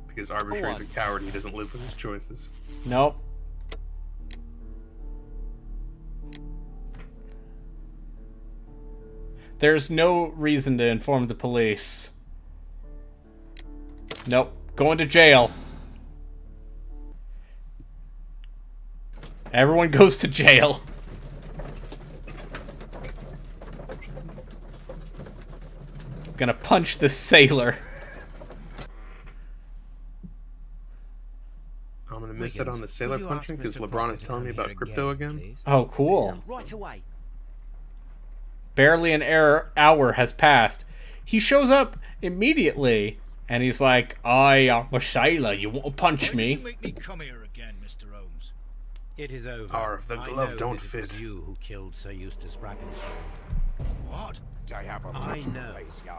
Because Arbitrary's a coward, he doesn't live with his choices. Nope. There's no reason to inform the police. Nope. Going to jail. Everyone goes to jail. Gonna punch this sailor. I'm gonna miss it on the sailor Could you punching ask because Mr. LeBron Crocker is to telling me come about here crypto again. please? Oh, cool. Right away. Barely an hour has passed. He shows up immediately, and he's like, I am a sailor. You want to punch Why did you me? make me come here again, Mr. Holmes? It is over. Arf, the I glove know don't that it fit. was you who killed Sir Eustace Brackenstone. What? I know,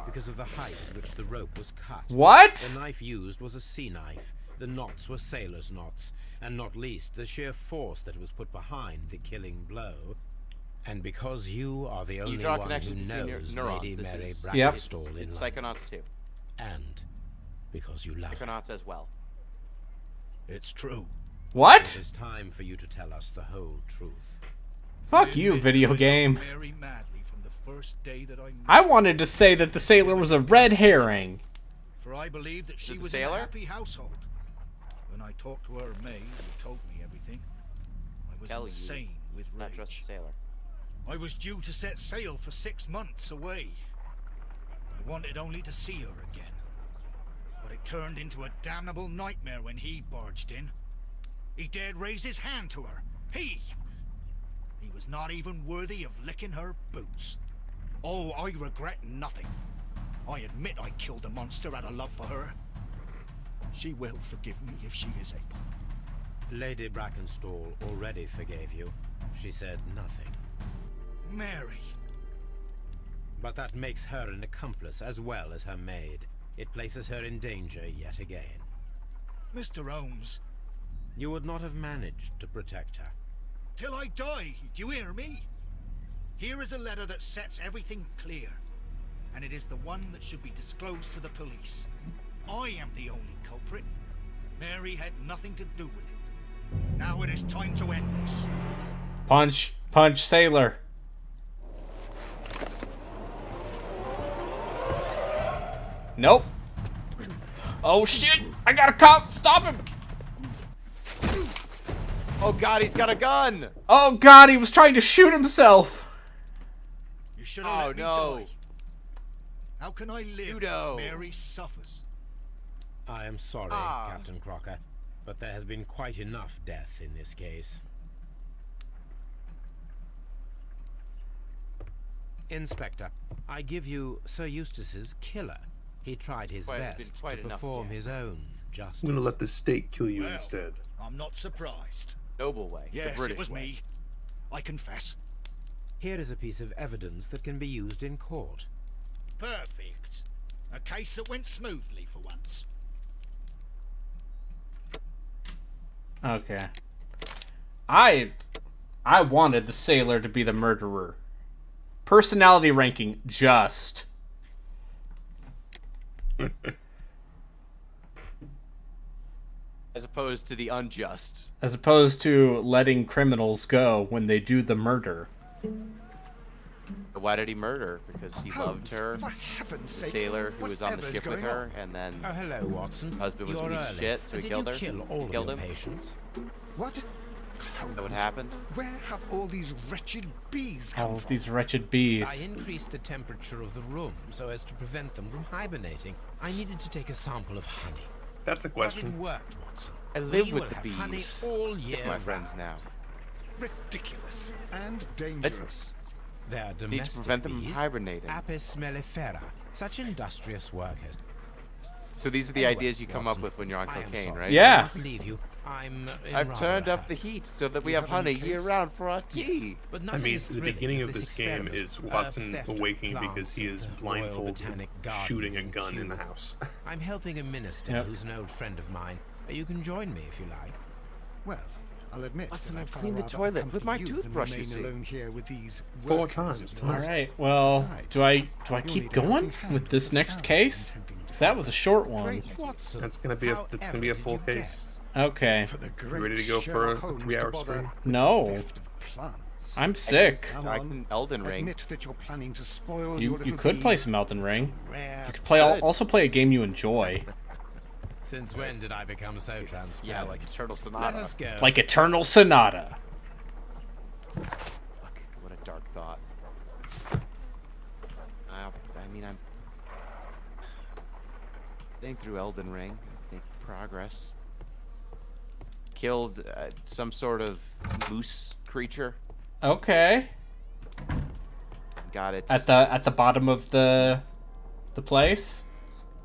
because of the height at which the rope was cut. What? The knife used was a sea knife. The knots were sailor's knots, and not least the sheer force that was put behind the killing blow. And because you are the only draw one who connections between knows neurons. Lady This Mary is- Brackenstall in It's London, Psychonauts 2. and because you love her, Psychonauts as well. It's true. it What? is time for you to tell us the whole truth. Fuck you, video game. Very madly from the first day that I met I wanted to say that the sailor was a red herring. for I believed that she The was in a sailor? happy household. When I talked to her maid, who told me everything, I was Tell you, insane with Not trust the rage. sailor. I was due to set sail for 6 months away. I wanted only to see her again. But it turned into a damnable nightmare when he barged in. He dared raise his hand to her. He was not even worthy of licking her boots. Oh, I regret nothing. I admit I killed the monster out of love for her. She will forgive me if she is able. Lady Brackenstall already forgave you. She said nothing. Mary. But that makes her an accomplice as well as her maid. It places her in danger yet again. Mr. Holmes. You would not have managed to protect her. Till I die, do you hear me? Here is a letter that sets everything clear. And it is the one that should be disclosed to the police. I am the only culprit. Mary had nothing to do with it. Now it is time to end this. Punch. Punch sailor. Nope. Oh shit! I got a cop! Stop him! Oh god, he's got a gun! Oh god, he was trying to shoot himself! You should have let me no. die. How can I live Judo. if Mary suffers? I am sorry, Ah. Captain Crocker, but there has been quite enough death in this case. Inspector, I give you Sir Eustace's killer. He tried his Quite- best quite to enough perform death. his own justice. I'm gonna let the state kill you Well, instead. I'm not surprised. Noble way. the Yes, British it was way. me. I confess. Here is a piece of evidence that can be used in court. Perfect. A case that went smoothly for once. Okay. I wanted the sailor to be the murderer. Personality ranking, just. As opposed to the unjust. As opposed to letting criminals go when they do the murder. But why did he murder? Because he loved her. For heaven's The sake, sailor who was on the whatever's ship with going her, on? and then Oh, hello, Watson. husband was a You're piece of early. shit, so he Did killed you her. kill all He of killed your him. patients? What? That what happened? Where have all these wretched bees come All of from? these wretched bees. I increased the temperature of the room so as to prevent them from hibernating. I needed to take a sample of honey. That's a But it question. worked, Watson. I live We with will the have honey bees. all year My friends round. now. Ridiculous and dangerous. They're Need to domestic prevent them from bees, hibernating. Apis mellifera, such industrious workers. So these are the Anyway, ideas you come Watson, up with when you're on I am cocaine, sorry. right? Yeah. I must leave you. I'm in I've rather turned a up the hurry. heat so that we You have have any honey case? year-round for our tea. But I nothing mean, as the thrilling beginning as of this game experiment. is A Watson theft of awakening because plants he at is the Royal blindfolded, Botanic Gardens shooting a gun in the Kew. house. I'm helping a minister Yep. who's an old friend of mine. You can join me if you like. Well, I'll admit Watson, that I I'd far cleaned the rather toilet with accompany my you than toothbrush, you remain see. alone here with these 4 workers times, of Tom. yours. All right. Well, Besides, do I you'll keep need a helping going hand with this with next thousands case? intending to 'Cause that was a short one. Watson, That's gonna be a full however did you case. guess? Okay. For the You great ready to go for Sherlock a Holmes 3-hour to bother stream? with No. the theft of plants. I'm sick. Come I on, can Elden Ring. admit that you're planning to spoil You your little could play bees some Elden with Ring. some rare You could play also play a game you enjoy, Since when did I become so transparent? Yeah, like Eternal Let Sonata. us go. like Eternal Sonata. Fuck, what a dark thought. I mean, I'm getting through Elden Ring, making progress. Killed some sort of moose creature. Okay. Got it. At the bottom of the place.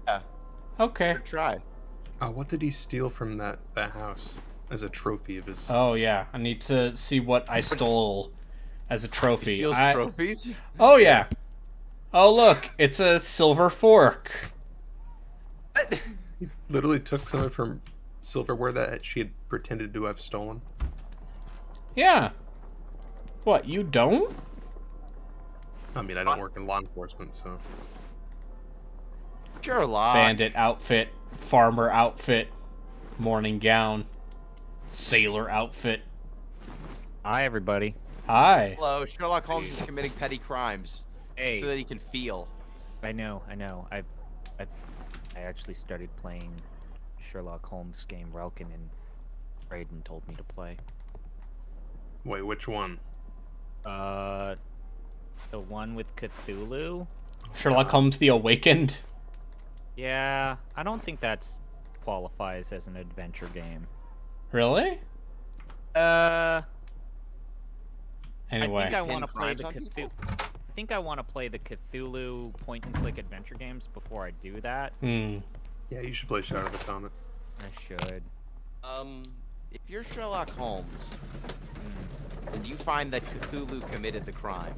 Yeah, Okay. good try. What did he steal from that house as a trophy of his? Oh yeah, I need to see what I stole as a trophy. He steals I- trophies. Oh yeah. Oh look, it's a silver fork. He literally took some of her silverware that she had pretended to have stolen. Yeah. What, you don't? I mean, I don't work in law enforcement, so. Sherlock. Bandit outfit, farmer outfit, morning gown, sailor outfit. Hi, everybody. Hi. Hello, Sherlock Holmes is committing petty crimes Hey, so that he can feel. I know. I actually started playing Sherlock Holmes game Relkin, and Brayden told me to play. Wait, which one? The one with Cthulhu? Sherlock Holmes the Awakened. Yeah, I don't think that's qualifies as an adventure game. Really? Anyway. I think I want to Pin play crimes the on people? Cthulhu. I think I want to play the Cthulhu point-and-click adventure games before I do that. Hmm. Yeah, you should play Shadow of the Comet. I should. If you're Sherlock Holmes, and you find that Cthulhu committed the crime,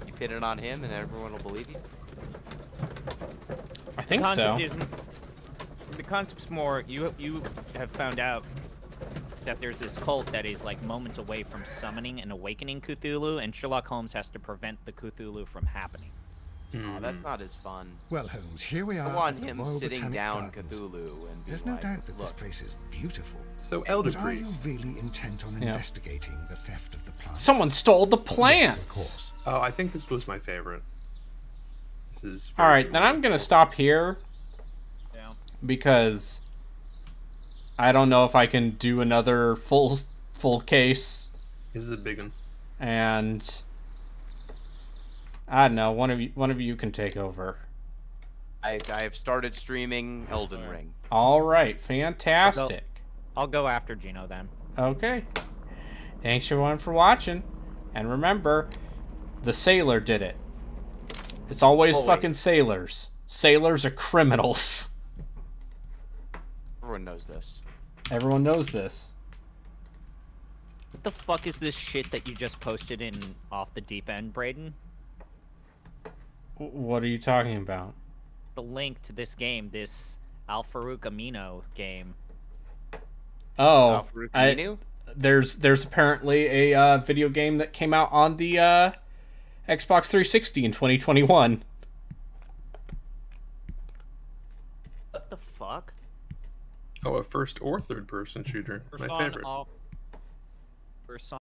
you pin it on him and everyone will believe you? I think so. The concept's more, you have found out that there's this cult that is like moments away from summoning and awakening Cthulhu, and Sherlock Holmes has to prevent the Cthulhu from happening. Oh, that's not as fun. Well, Holmes, here we are. I want at the him Royal sitting Botanic down Gardens. Cthulhu and be There's no like, doubt that this look, place is beautiful. So, Elder But are you Priest. really intent on Yeah. investigating the theft of the plants? Someone stole the Yes, of plants. course. Oh, I think this was my favorite. This is. All right, then I'm gonna stop here Yeah. because I don't know if I can do another full case, This is a big one. and I don't know. One of you can take over. I have started streaming Elden Ring. All right, fantastic. I'll go after Gino then. Okay. Thanks everyone for watching, and remember, the sailor did it. It's always fucking sailors. Sailors are criminals. Everyone knows this. Everyone knows this. What the fuck is this shit that you just posted in Off the Deep End, Brayden? What are you talking about? The link to this game, this Al Farouk Amino game. Oh, Alfred Camino? there's apparently a video game that came out on the Xbox 360 in 2021. What the fuck? Oh, a first or third person shooter. My favorite. Persona